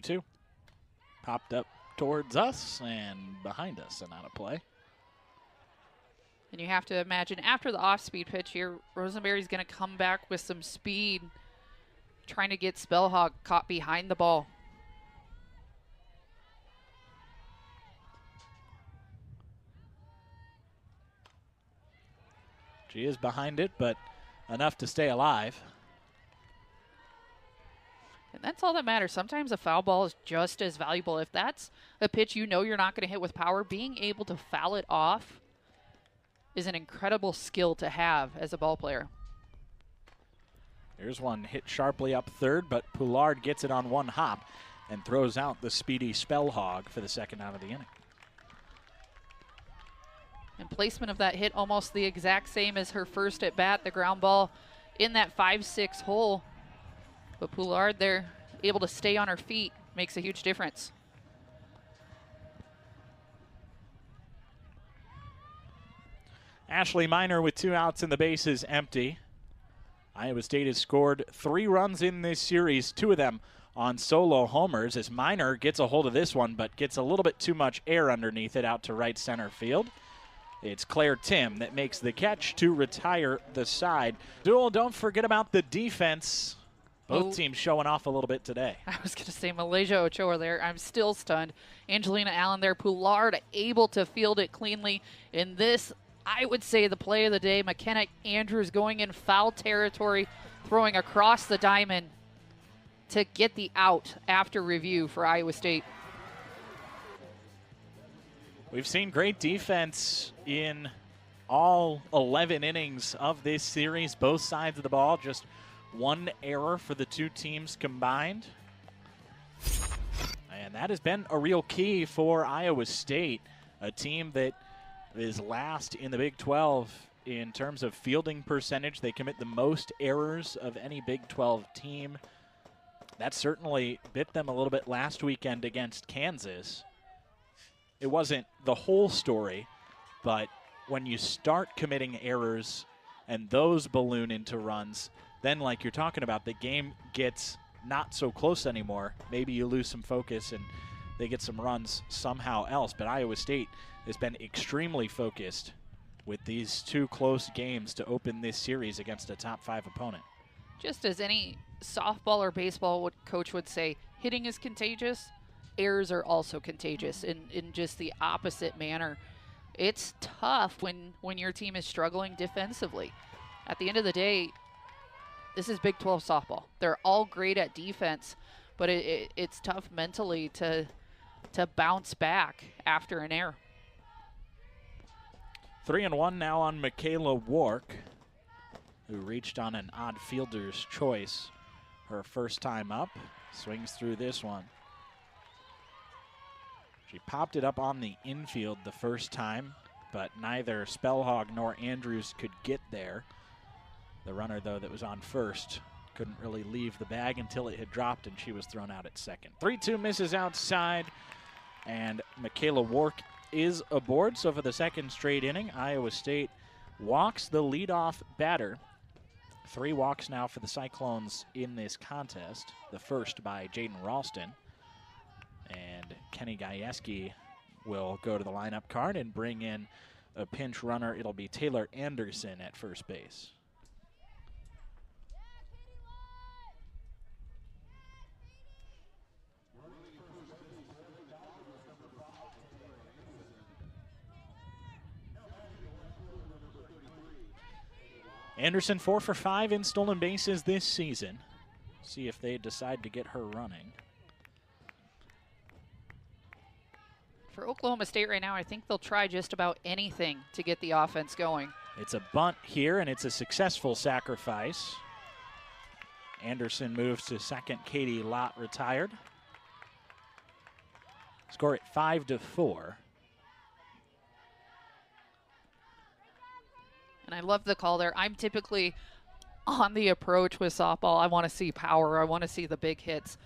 Two. Popped up towards us and behind us and out of play. And you have to imagine after the off-speed pitch here, Rosenberry's going to come back with some speed, trying to get Spellhog caught behind the ball. She is behind it, but enough to stay alive. And that's all that matters. Sometimes a foul ball is just as valuable. If that's a pitch you know you're not going to hit with power, being able to foul it off is an incredible skill to have as a ball player. Here's one hit sharply up third, but Poulard gets it on one hop and throws out the speedy Spellhog for the second out of the inning. And placement of that hit almost the exact same as her first at bat, the ground ball in that 5-6 hole. But Poulard there, able to stay on her feet, makes a huge difference. Ashley Miner with 2 outs and the bases empty. Iowa State has scored 3 runs in this series, 2 of them on solo homers, as Miner gets a hold of this one, but gets a little bit too much air underneath it out to right center field. It's Claire Tim that makes the catch to retire the side. Duel, don't forget about the defense. Both teams showing off a little bit today. I was going to say Malaysia Ochoa there. I'm still stunned. Angelina Allen there. Poulard able to field it cleanly. In this, I would say the play of the day, McKenna Andrews going in foul territory, throwing across the diamond to get the out after review for Iowa State. We've seen great defense in all 11 innings of this series, both sides of the ball. Just one error for the two teams combined. And that has been a real key for Iowa State, a team that is last in the Big 12 in terms of fielding percentage. They commit the most errors of any Big 12 team. That certainly bit them a little bit last weekend against Kansas. It wasn't the whole story, but when you start committing errors and those balloon into runs, then like you're talking about, the game gets not so close anymore. Maybe you lose some focus and they get some runs somehow else. But Iowa State has been extremely focused with these two close games to open this series against a top 5 opponent. Just as any softball or baseball coach would say, hitting is contagious. Errors are also contagious in just the opposite manner. It's tough when your team is struggling defensively. At the end of the day, this is Big 12 softball. They're all great at defense, but it's tough mentally to bounce back after an error. 3-1 now on Michaela Wark, who reached on an odd fielder's choice her first time up. Swings through this one. She popped it up on the infield the first time, but neither Spellhog nor Andrews could get there. The runner, though, that was on first couldn't really leave the bag until it had dropped, and she was thrown out at second. 3-2 misses outside, and Michaela Wark is aboard. So for the second straight inning, Iowa State walks the leadoff batter. 3 walks now for the Cyclones in this contest. The first by Jaden Ralston. And Kenny Gajewski will go to the lineup card and bring in a pinch runner. It'll be Taylor Anderson at first base. Anderson 4 for 5 in stolen bases this season. See if they decide to get her running. For Oklahoma State right now, I think they'll try just about anything to get the offense going. It's a bunt here, and it's a successful sacrifice. Anderson moves to second. Katie Lott retired. Score at 5-4. And I love the call there. I'm typically on the approach with softball. I want to see power. I want to see the big hits.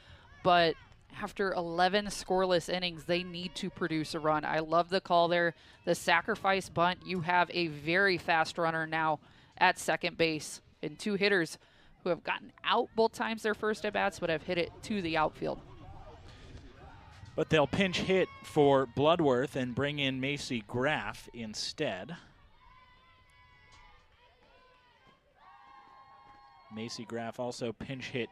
But after 11 scoreless innings, they need to produce a run. I love the call there. The sacrifice bunt. You have a very fast runner now at second base and 2 hitters who have gotten out both times their first at-bats but have hit it to the outfield. But they'll pinch hit for Bloodworth and bring in Macy Graff instead. Macy Graff also pinch hit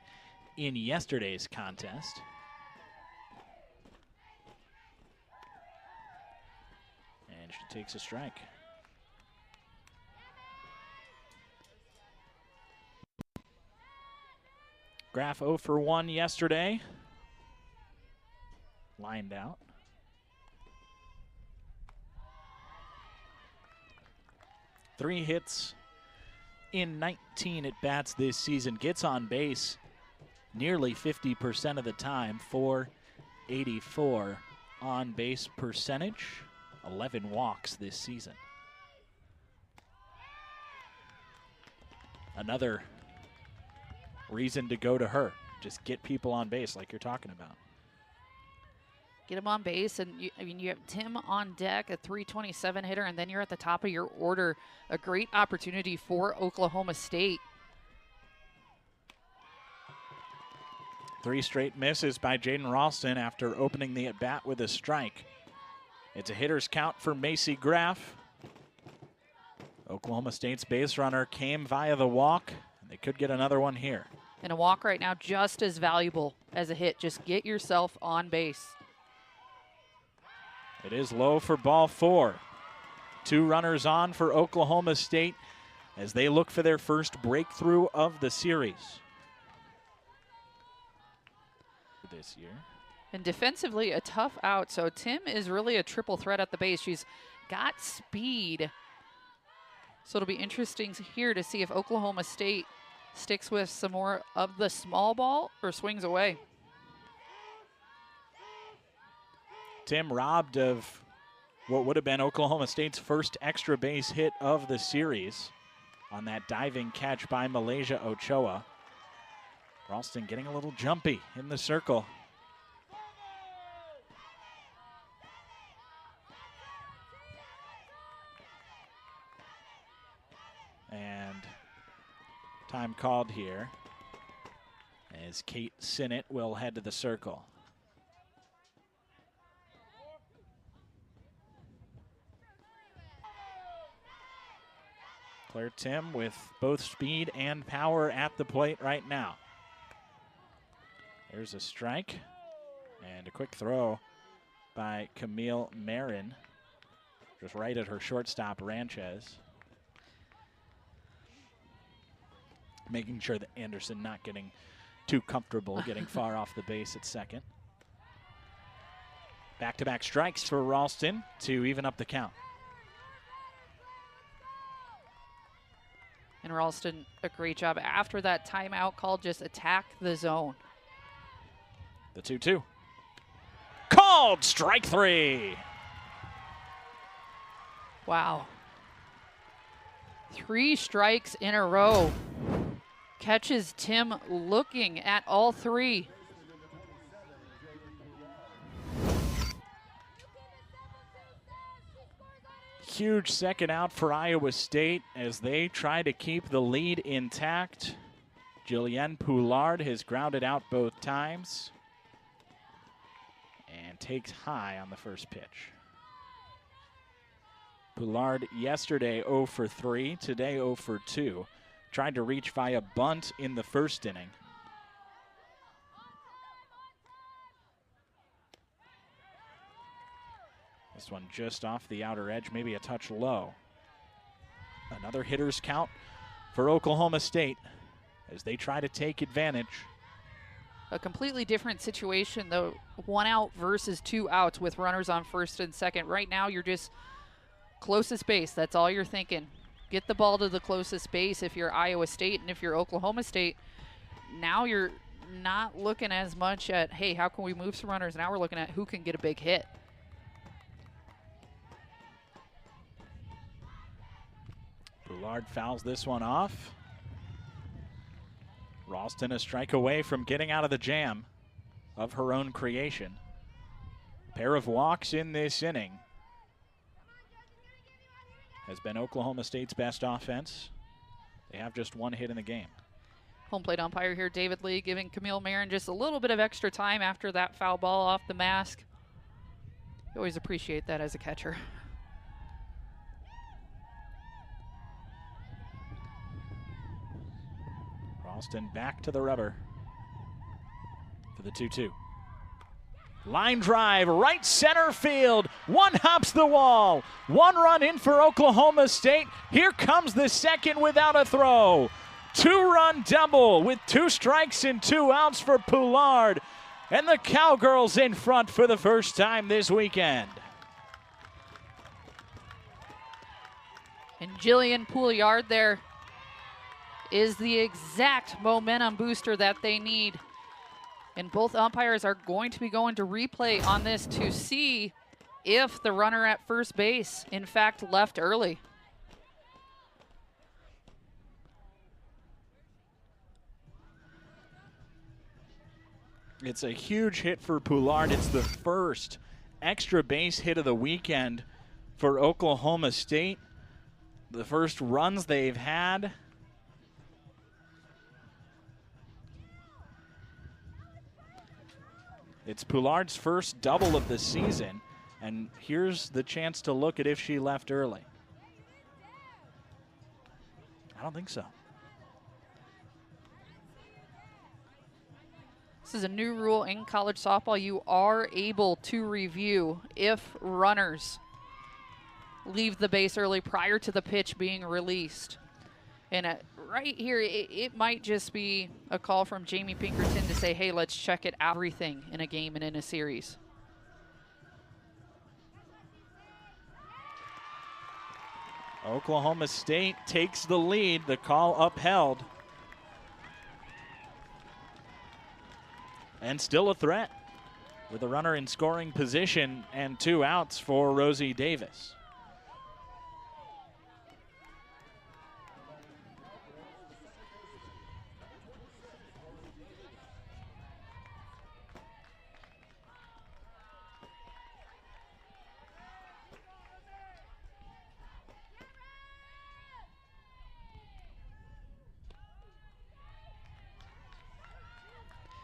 in yesterday's contest. And she takes a strike. Graff 0 for 1 yesterday. Lined out. Three hits in 19 at-bats this season. Gets on base nearly 50% of the time. .484 on-base percentage. 11 walks this season. Another reason to go to her. Just get people on base like you're talking about. Get him on base, and you have Tim on deck, a .327 hitter, and then you're at the top of your order. A great opportunity for Oklahoma State. 3 straight misses by Jaden Ralston after opening the at-bat with a strike. It's a hitter's count for Macy Graff. Oklahoma State's base runner came via the walk, and they could get another one here. And a walk right now just as valuable as a hit. Just get yourself on base. It is low for ball 4. 2 runners on for Oklahoma State as they look for their first breakthrough of the series this year. And defensively, a tough out. So Tim is really a triple threat at the base. She's got speed. So it'll be interesting here to see if Oklahoma State sticks with some more of the small ball or swings away. Tim robbed of what would have been Oklahoma State's first extra base hit of the series on that diving catch by Malaysia Ochoa. Ralston getting a little jumpy in the circle. And time called here as Kate Sinnott will head to the circle. Claire Tim with both speed and power at the plate right now. There's a strike and a quick throw by Camille Marin, just right at her shortstop, Ranchez. Making sure that Anderson not getting too comfortable getting far off the base at second. Back-to-back strikes for Ralston to even up the count. And Ralston, a great job after that timeout call, just attack the zone. The 2-2. Called strike 3. Wow. 3 strikes in a row. Catches Tim looking at all 3. Huge second out for Iowa State as they try to keep the lead intact. Jillian Poulard has grounded out both times and takes high on the first pitch. Poulard yesterday 0 for 3, today 0 for 2. Tried to reach via bunt in the first inning. This one just off the outer edge, maybe a touch low. Another hitter's count for Oklahoma State as they try to take advantage. A completely different situation, though. 1 out versus 2 outs with runners on first and second. Right now, you're just closest base. That's all you're thinking. Get the ball to the closest base if you're Iowa State, and if you're Oklahoma State, now you're not looking as much at, hey, how can we move some runners? Now we're looking at who can get a big hit. Poulard fouls this one off. Ralston a strike away from getting out of the jam of her own creation. Pair of walks in this inning has been Oklahoma State's best offense. They have just 1 hit in the game. Home plate umpire here, David Lee, giving Camille Marin just a little bit of extra time after that foul ball off the mask. You always appreciate that as a catcher. Ralston back to the rubber for the 2-2. Line drive, right center field. One hops the wall. 1 run in for Oklahoma State. Here comes the second without a throw. 2-run double with 2 strikes and 2 outs for Poulard. And the Cowgirls in front for the first time this weekend. And Jillian Poulard there is the exact momentum booster that they need. And both umpires are going to be going to replay on this to see if the runner at first base, in fact, left early. It's a huge hit for Poulard. It's the first extra base hit of the weekend for Oklahoma State. The first runs they've had. It's Poulard's first double of the season, and here's the chance to look at if she left early. I don't think so. This is a new rule in college softball. You are able to review if runners leave the base early prior to the pitch being released. And right here, it might just be a call from Jamie Pinkerton to say, hey, let's check it out. Everything in a game and in a series. Oklahoma State takes the lead. The call upheld. And still a threat with a runner in scoring position and 2 outs for Rosie Davis.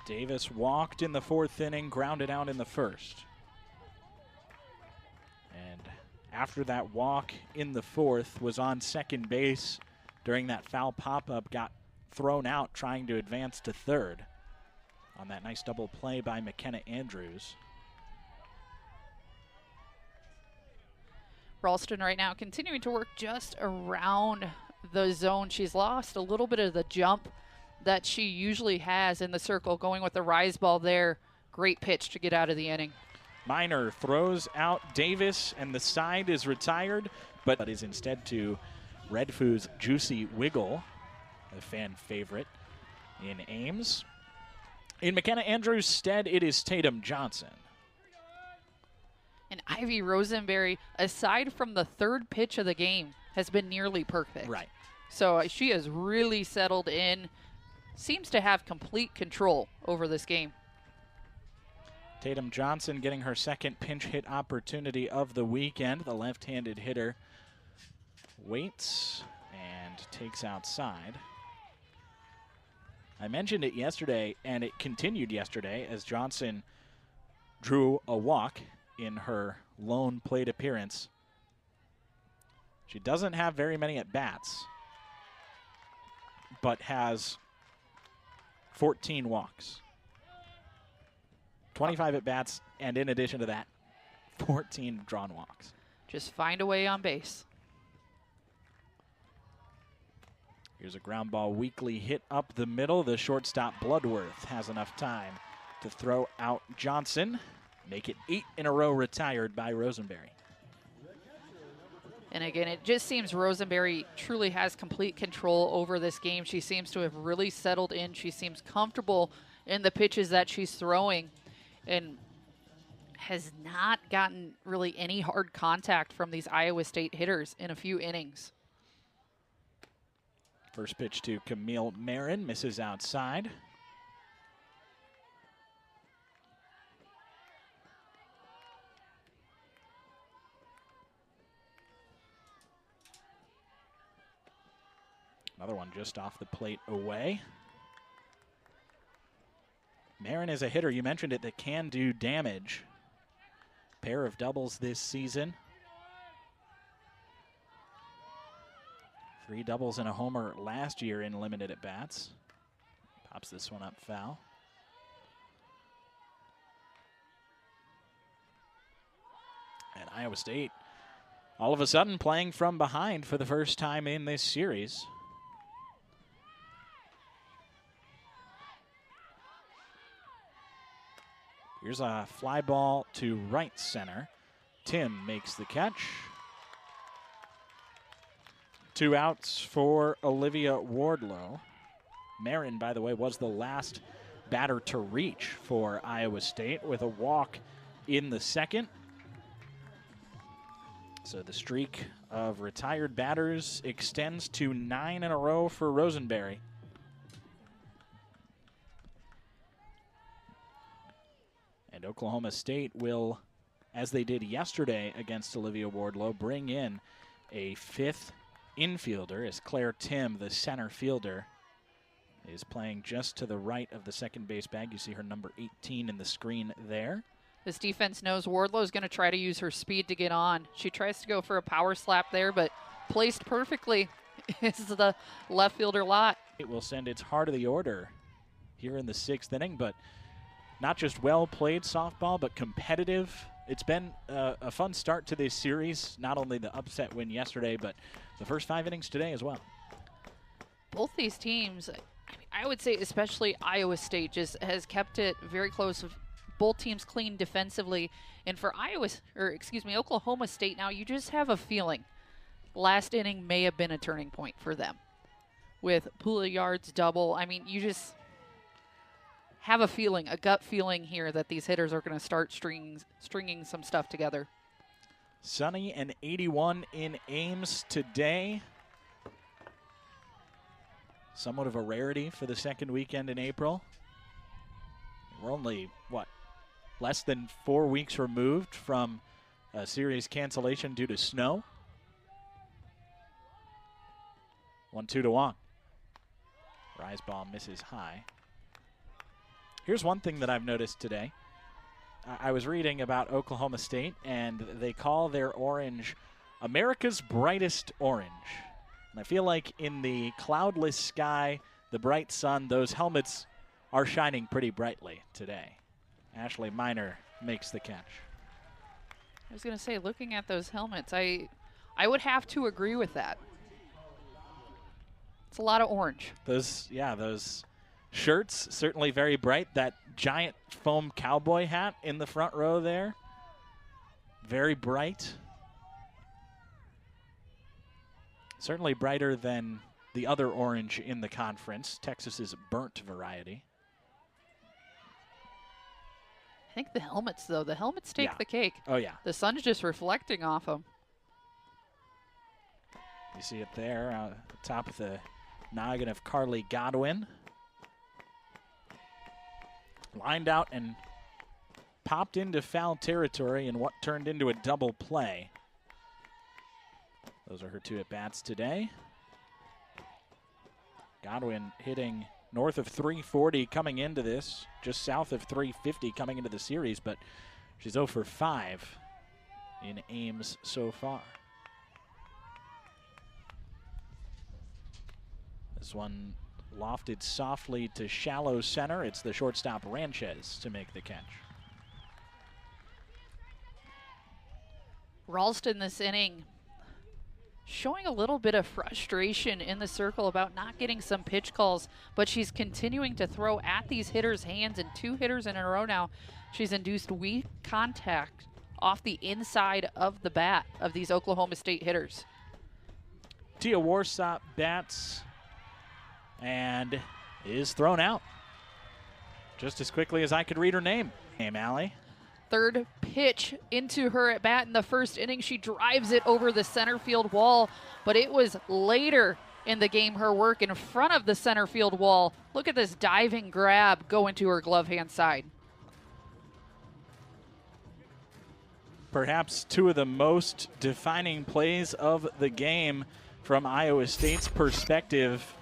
Davis walked in the 4th inning, grounded out in the 1st. And after that walk in the 4th, was on second base during that foul pop-up, got thrown out trying to advance to 3rd on that nice double play by McKenna Andrews. Ralston right now continuing to work just around the zone. She's lost a little bit of the jump that she usually has in the circle, going with the rise ball there. Great pitch to get out of the inning. Miner throws out Davis, and the side is retired, but is instead to Red Foo's Juicy Wiggle, a fan favorite in Ames. In McKenna Andrews' stead, it is Tatum Johnson. And Ivy Rosenberry, aside from the 3rd pitch of the game, has been nearly perfect. Right. So she has really settled in. Seems to have complete control over this game. Tatum Johnson getting her 2nd pinch hit opportunity of the weekend. The left-handed hitter waits and takes outside. I mentioned it yesterday, and it continued yesterday as Johnson drew a walk in her lone plate appearance. She doesn't have very many at-bats, but has 14 walks, 25 at-bats, and in addition to that, 14 drawn walks. Just find a way on base. Here's a ground ball weakly hit up the middle. The shortstop Bloodworth has enough time to throw out Johnson, make it 8 in a row retired by Rosenberry. And again, it just seems Rosenberry truly has complete control over this game. She seems to have really settled in. She seems comfortable in the pitches that she's throwing and has not gotten really any hard contact from these Iowa State hitters in a few innings. First pitch to Camille Marin, misses outside. Another one just off the plate away. Marin is a hitter, you mentioned it, that can do damage. Pair of doubles this season. 3 doubles and a homer last year in limited at-bats. Pops this one up foul. And Iowa State, all of a sudden, playing from behind for the first time in this series. Here's a fly ball to right center. Tim makes the catch. 2 outs for Olivia Wardlow. Marin, by the way, was the last batter to reach for Iowa State with a walk in the 2nd. So the streak of retired batters extends to 9 in a row for Rosenberry. And Oklahoma State will, as they did yesterday against Olivia Wardlow, bring in a 5th infielder as Claire Tim, the center fielder, is playing just to the right of the second base bag. You see her number 18 in the screen there. This defense knows Wardlow is going to try to use her speed to get on. She tries to go for a power slap there, but placed perfectly is the left fielder Lott. It will send its heart of the order here in the 6th inning, but not just well played softball, but competitive. It's been a fun start to this series, not only the upset win yesterday, but the first 5 innings today as well. Both these teams, I would say especially Iowa State, just has kept it very close. Both teams clean defensively. And for Oklahoma State now, you just have a feeling last inning may have been a turning point for them. With Pouillard's double, I mean, you just have a feeling, a gut feeling here that these hitters are going to start stringing some stuff together. Sunny and 81 in Ames today. Somewhat of a rarity for the second weekend in April. We're only, less than 4 weeks removed from a series cancellation due to snow. 1-2 to Wong. Rise ball misses high. Here's one thing that I've noticed today. I was reading about Oklahoma State, and they call their orange America's brightest orange. And I feel like in the cloudless sky, the bright sun, those helmets are shining pretty brightly today. Ashley Miner makes the catch. I was going to say, looking at those helmets, I would have to agree with that. It's a lot of orange. Those shirts, certainly very bright. That giant foam cowboy hat in the front row there, very bright. Certainly brighter than the other orange in the conference, Texas's burnt variety. I think the helmets, though, take the cake. Oh, yeah. The sun's just reflecting off them. You see it there, top of the noggin of Carly Godwin. Lined out and popped into foul territory in what turned into a double play. Those are her 2 at-bats today. Godwin hitting north of 340 coming into this, just south of 350 coming into the series, but she's 0 for 5 in Ames so far. This one lofted softly to shallow center. It's the shortstop Ranchez to make the catch. Ralston this inning showing a little bit of frustration in the circle about not getting some pitch calls, but she's continuing to throw at these hitters' hands, and 2 hitters in a row now. She's induced weak contact off the inside of the bat of these Oklahoma State hitters. Tia Warsop bats and is thrown out just as quickly as I could read her name. Hey, Allie. Third pitch into her at bat in the first inning. She drives it over the center field wall, but it was later in the game her work in front of the center field wall. Look at this diving grab go into her glove hand side. Perhaps 2 of the most defining plays of the game from Iowa State's perspective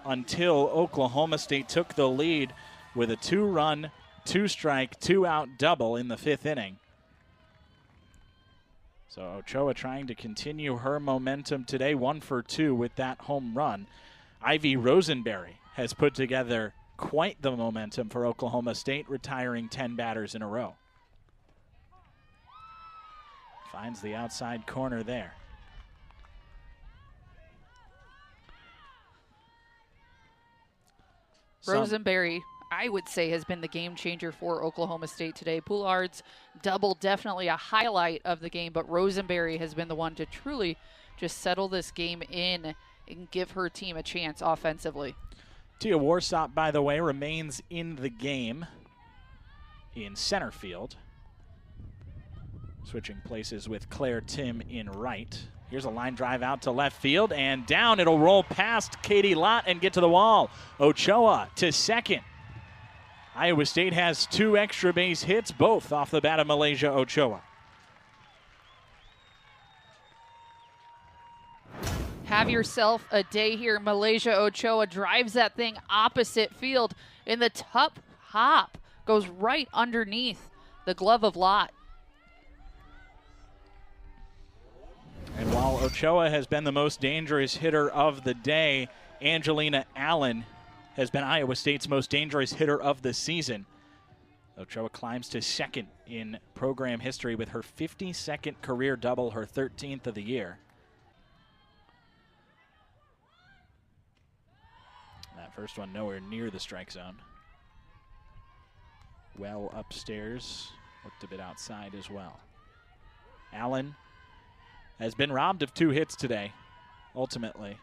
until Oklahoma State took the lead with a 2-run, 2-strike, 2-out double in the 5th inning. So Ochoa trying to continue her momentum today, 1 for 2 with that home run. Ivy Rosenberry has put together quite the momentum for Oklahoma State, retiring 10 batters in a row. Finds the outside corner there. Rosenberry, I would say, has been the game changer for Oklahoma State today. Pouillard's double definitely a highlight of the game, but Rosenberry has been the one to truly just settle this game in and give her team a chance offensively. Tia Warsop, by the way, remains in the game in center field. Switching places with Claire Tim in right. Here's a line drive out to left field and down. It'll roll past Katie Lott and get to the wall. Ochoa to second. Iowa State has 2 extra base hits, both off the bat of Malaysia Ochoa. Have yourself a day here. Malaysia Ochoa drives that thing opposite field, and the top hop goes right underneath the glove of Lott. And while Ochoa has been the most dangerous hitter of the day. Angelina Allen has been Iowa State's most dangerous hitter of the season. Ochoa climbs to second in program history with her 52nd career double, her 13th of the year. That first one nowhere near the strike zone. Well upstairs, looked a bit outside as well. Allen has been robbed of 2 hits today, ultimately.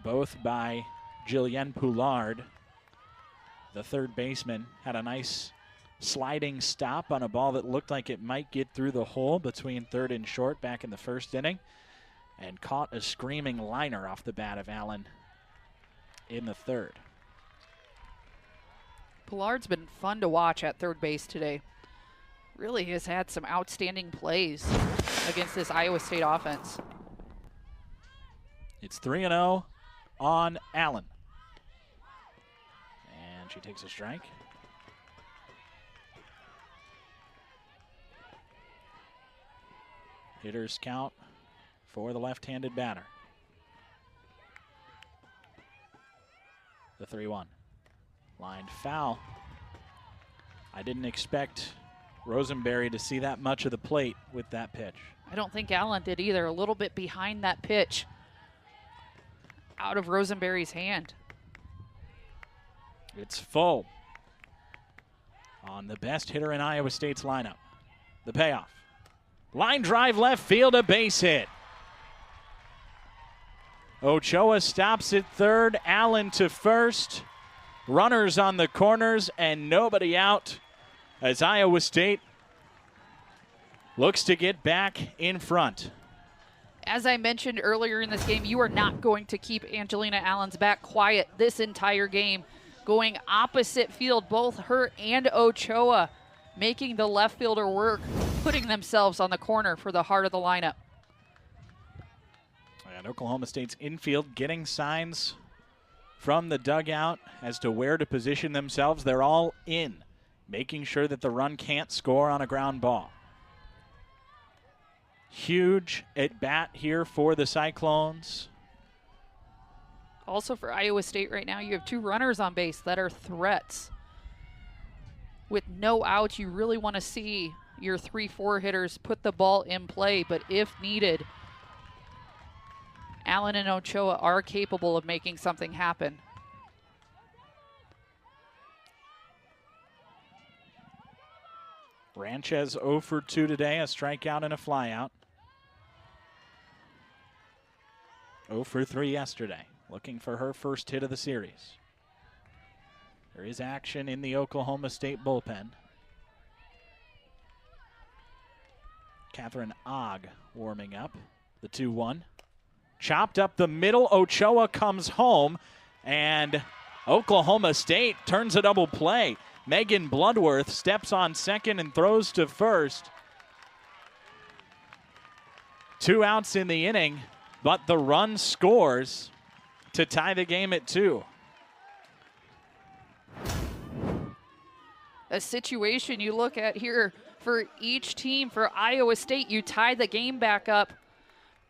Both by Jillian Poulard. The third baseman had a nice sliding stop on a ball that looked like it might get through the hole between third and short back in the first inning, and caught a screaming liner off the bat of Allen in the third. Poulard's been fun to watch at third base today. Really has had some outstanding plays against this Iowa State offense. It's 3-0 on Allen. And she takes a strike. Hitters count for the left-handed batter. The 3-1. Lined foul. I didn't expect Rosenberry to see that much of the plate with that pitch. I don't think Allen did either. A little bit behind that pitch. Out of Rosenberry's hand. It's full on the best hitter in Iowa State's lineup. The payoff. Line drive left field, a base hit. Ochoa stops at third, Allen to first. Runners on the corners and nobody out as Iowa State looks to get back in front. As I mentioned earlier in this game, you are not going to keep Angelina Allen's bat quiet this entire game. Going opposite field, both her and Ochoa making the left fielder work, putting themselves on the corner for the heart of the lineup. And Oklahoma State's infield getting signs from the dugout as to where to position themselves. They're all in, making sure that the run can't score on a ground ball. Huge at bat here for the Cyclones. Also for Iowa State right now, you have 2 runners on base that are threats. With no outs, you really want to see your 3-4 hitters put the ball in play, but if needed, Allen and Ochoa are capable of making something happen. Ranchez 0 for 2 today, a strikeout and a flyout. 0 for 3 yesterday, looking for her first hit of the series. There is action in the Oklahoma State bullpen. Catherine Ogg warming up. The 2-1. Chopped up the middle. Ochoa comes home, and Oklahoma State turns a double play. Megan Bloodworth steps on second and throws to first. 2 outs in the inning, but the run scores to tie the game at 2. A situation you look at here for each team. For Iowa State, you tie the game back up.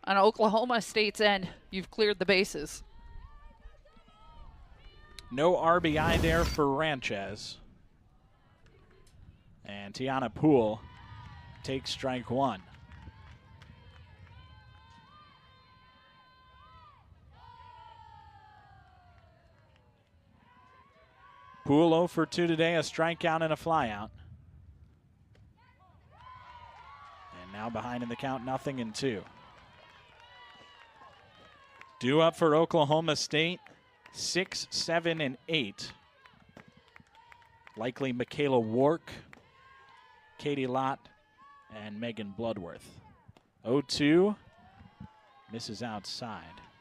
On Oklahoma State's end, you've cleared the bases. No RBI there for Ranchez. And Tiana Poole takes strike 1. Poole 0 for 2 today, a strikeout and a flyout. And now behind in the count, 0-2. Due up for Oklahoma State, 6, 7, and 8. Likely Michaela Wark, Katie Lott, and Megan Bloodworth. 0-2, misses outside.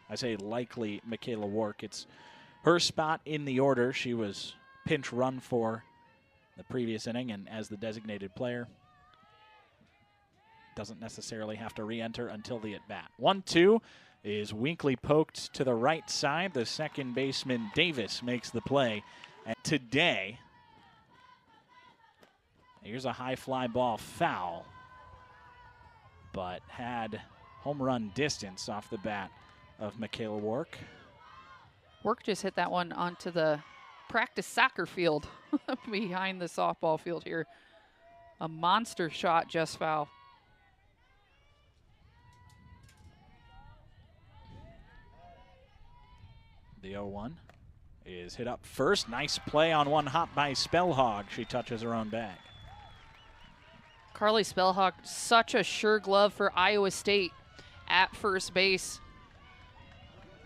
I say likely Michaela Wark. It's her spot in the order. She was pinch run for the previous inning, and as the designated player, doesn't necessarily have to re-enter until the at-bat. 1-2 is Winkley poked to the right side. The second baseman, Davis, makes the play. And today, here's a high fly ball foul. but had home run distance off the bat of Michaela Wark. Wark just hit that one onto the practice soccer field behind the softball field here. A monster shot, just foul. The 0-1 is hit up first. Nice play on one hop by Spellhog. She touches her own bag. Carly Spellhog, such a sure glove for Iowa State at first base.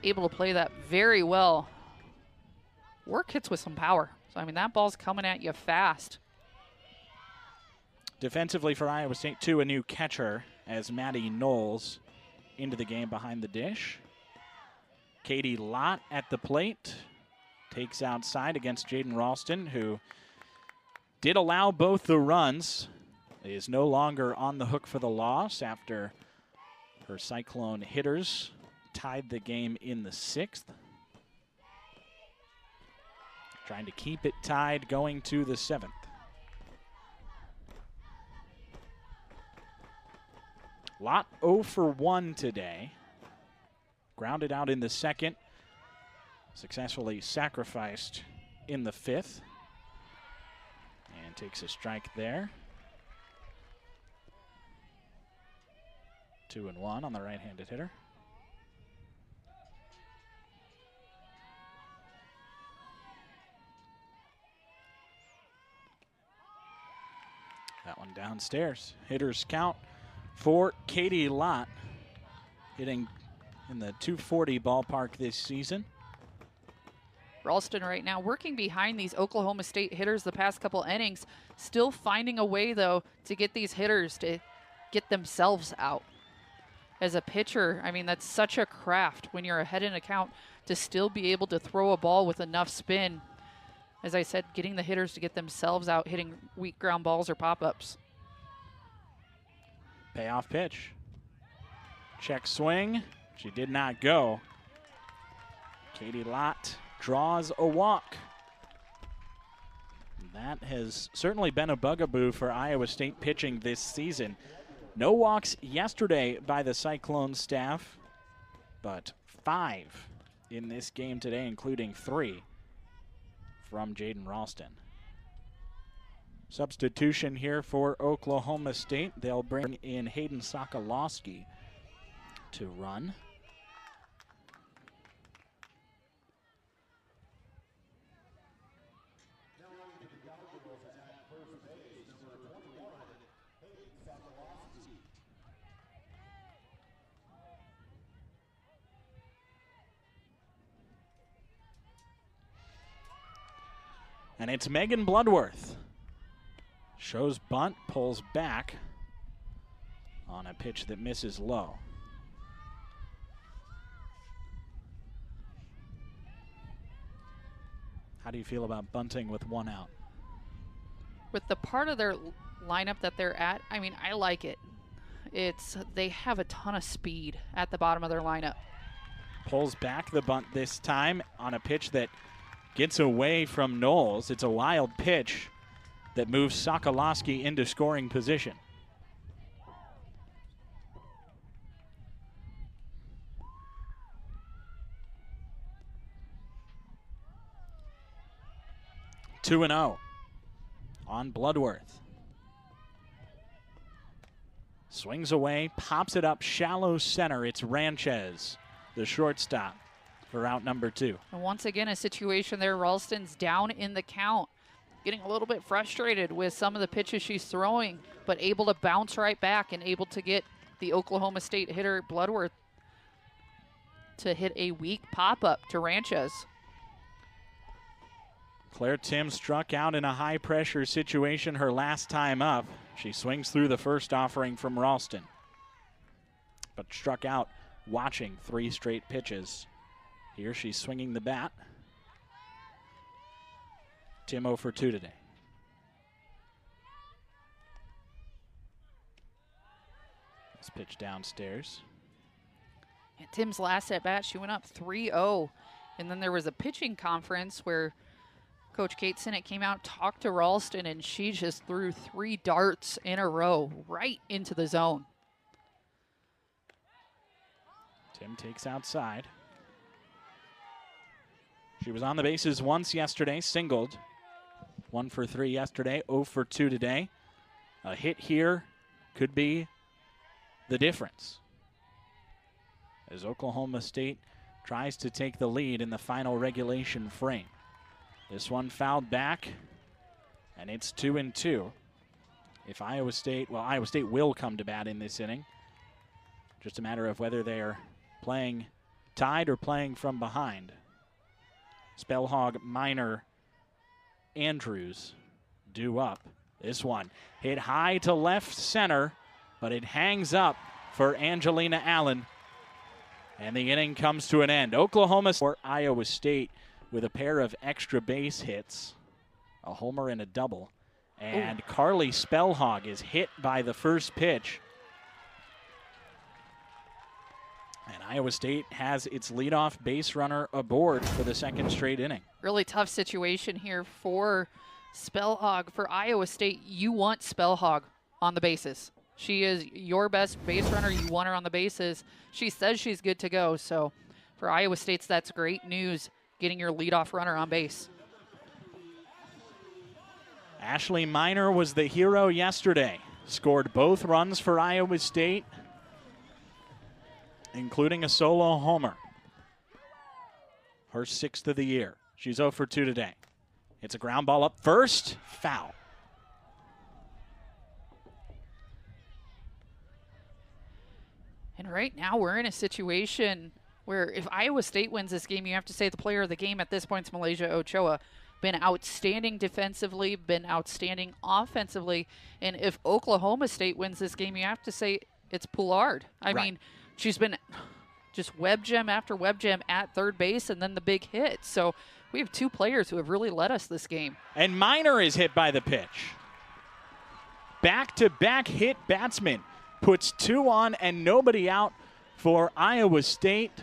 Able to play that very well. Wark hits with some power. So, I mean, that ball's coming at you fast. Defensively for Iowa State, too, a new catcher as Maddie Knowles into the game behind the dish. Katie Lott at the plate. Takes outside against Jaden Ralston, who did allow both the runs. Is no longer on the hook for the loss after her Cyclone hitters tied the game in the 6th. Trying to keep it tied going to the 7th. Lott 0 for 1 today. Grounded out in the 2nd. Successfully sacrificed in the 5th. And takes a strike there. 2-1 on the right-handed hitter. That one downstairs. Hitters count for Katie Lott, hitting in the 240 ballpark this season. Ralston right now working behind these Oklahoma State hitters the past couple innings, still finding a way, though, to get these hitters to get themselves out. As a pitcher, I mean, that's such a craft when you're ahead in a count to still be able to throw a ball with enough spin. As I said, getting the hitters to get themselves out, hitting weak ground balls or pop-ups. Payoff pitch. Check swing. She did not go. Katie Lott draws a walk. That has certainly been a bugaboo for Iowa State pitching this season. No walks yesterday by the Cyclone staff, but 5 in this game today, including 3 from Jaden Ralston. Substitution here for Oklahoma State. They'll bring in Hayden Sokolowski to run. And it's Megan Bloodworth. Shows bunt, pulls back on a pitch that misses low. How do you feel about bunting with 1 out? With the part of their lineup that they're at, I mean, I like it. They have a ton of speed at the bottom of their lineup. Pulls back the bunt this time on a pitch that gets away from Knowles. It's a wild pitch that moves Sokolowski into scoring position. Two and 0 on Bloodworth. Swings away, pops it up shallow center. It's Ranchez, the shortstop, for out number 2. And once again, a situation there, Ralston's down in the count, getting a little bit frustrated with some of the pitches she's throwing, but able to bounce right back and able to get the Oklahoma State hitter Bloodworth to hit a weak pop-up to Ranchez. Claire Tim struck out in a high-pressure situation her last time up. She swings through the first offering from Ralston, but struck out watching 3 straight pitches. Here she's swinging the bat. Tim 0 for 2 today. This pitch downstairs. And Tim's last at bat, she went up 3-0. And then there was a pitching conference where Coach Kate Sinnott came out, talked to Ralston, and she just threw 3 darts in a row right into the zone. Tim takes outside. She was on the bases once yesterday, singled. 1 for 3 yesterday, 0 for 2 today. A hit here could be the difference, as Oklahoma State tries to take the lead in the final regulation frame. This one fouled back, and it's 2-2. If Iowa State will come to bat in this inning. Just a matter of whether they're playing tied or playing from behind. Spellhog, Minor, Andrews due up. This one hit high to left center, but it hangs up for Angelina Allen. And the inning comes to an end. Oklahoma or Iowa State with a pair of extra base hits, a homer and a double. And Carly Spellhog is hit by the first pitch. And Iowa State has its leadoff base runner aboard for the second straight inning. Really tough situation here for Spellhog. For Iowa State, you want Spellhog on the bases. She is your best base runner. You want her on the bases. She says she's good to go. So for Iowa State, that's great news, getting your leadoff runner on base. Ashley Minor was the hero yesterday. Scored both runs for Iowa State, including a solo homer. Her 6th of the year. She's 0 for 2 today. It's a ground ball up first. Foul. And right now we're in a situation where if Iowa State wins this game, you have to say the player of the game at this point is Malaysia Ochoa. Been outstanding defensively, been outstanding offensively. And if Oklahoma State wins this game, you have to say it's Poulard. I mean, she's been just web gem after web gem at third base and then the big hit. So we have 2 players who have really led us this game. And Minor is hit by the pitch. Back-to-back hit batsman puts 2 on and nobody out for Iowa State.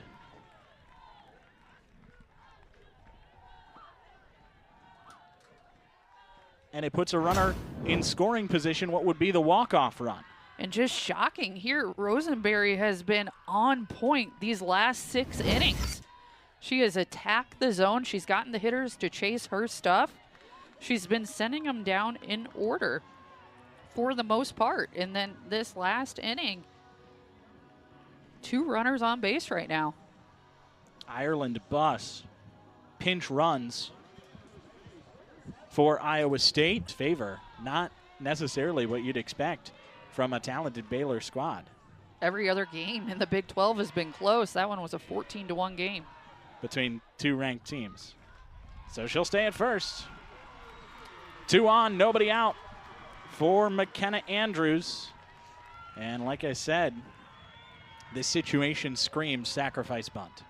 And it puts a runner in scoring position, what would be the walk-off run. And just shocking here, Rosenberry has been on point these last 6 innings. She has attacked the zone. She's gotten the hitters to chase her stuff. She's been sending them down in order for the most part. And then this last inning, 2 runners on base right now. Ireland bus, pinch runs for Iowa State. Favor, not necessarily what you'd expect from a talented Baylor squad. Every other game in the Big 12 has been close. That one was a 14-1 game between 2 ranked teams. So she'll stay at first. 2 on, nobody out for McKenna Andrews. And like I said, this situation screams sacrifice bunt.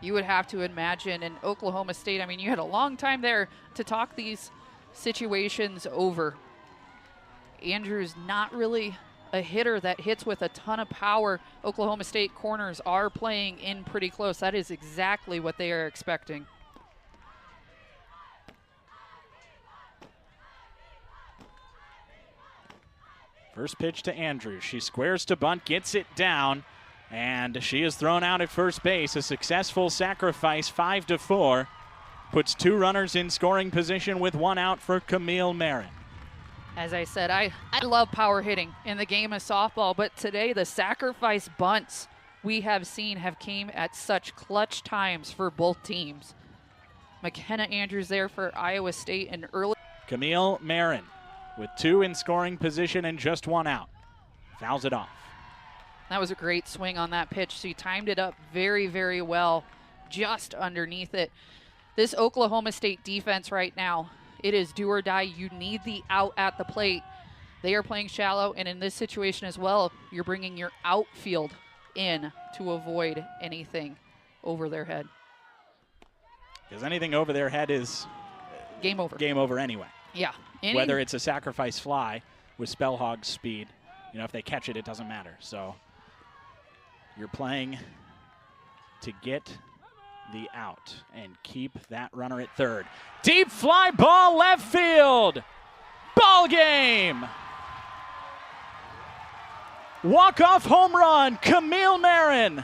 You would have to imagine in Oklahoma State, I mean, you had a long time there to talk these situations over. Andrews not really a hitter that hits with a ton of power. Oklahoma State corners are playing in pretty close. That is exactly what they are expecting. First pitch to Andrews. She squares to bunt, gets it down, and she is thrown out at first base. A successful sacrifice, 5-4. Puts 2 runners in scoring position with 1 out for Camille Marin. As I said, I love power hitting in the game of softball, but today the sacrifice bunts we have seen have came at such clutch times for both teams. McKenna Andrews there for Iowa State and early. Camille Marin with 2 in scoring position and just 1 out. Fouls it off. That was a great swing on that pitch. She timed it up very, very well, just underneath it. This Oklahoma State defense right now, it is do or die. You need the out at the plate. They are playing shallow, and in this situation as well, you're bringing your outfield in to avoid anything over their head. Because anything over their head is game over. Game over anyway. Yeah. Whether it's a sacrifice fly with Spellhog's speed, if they catch it, it doesn't matter. So you're playing to get the out and keep that runner at third. Deep fly ball left field. Ball game. Walk-off home run, Camille Marin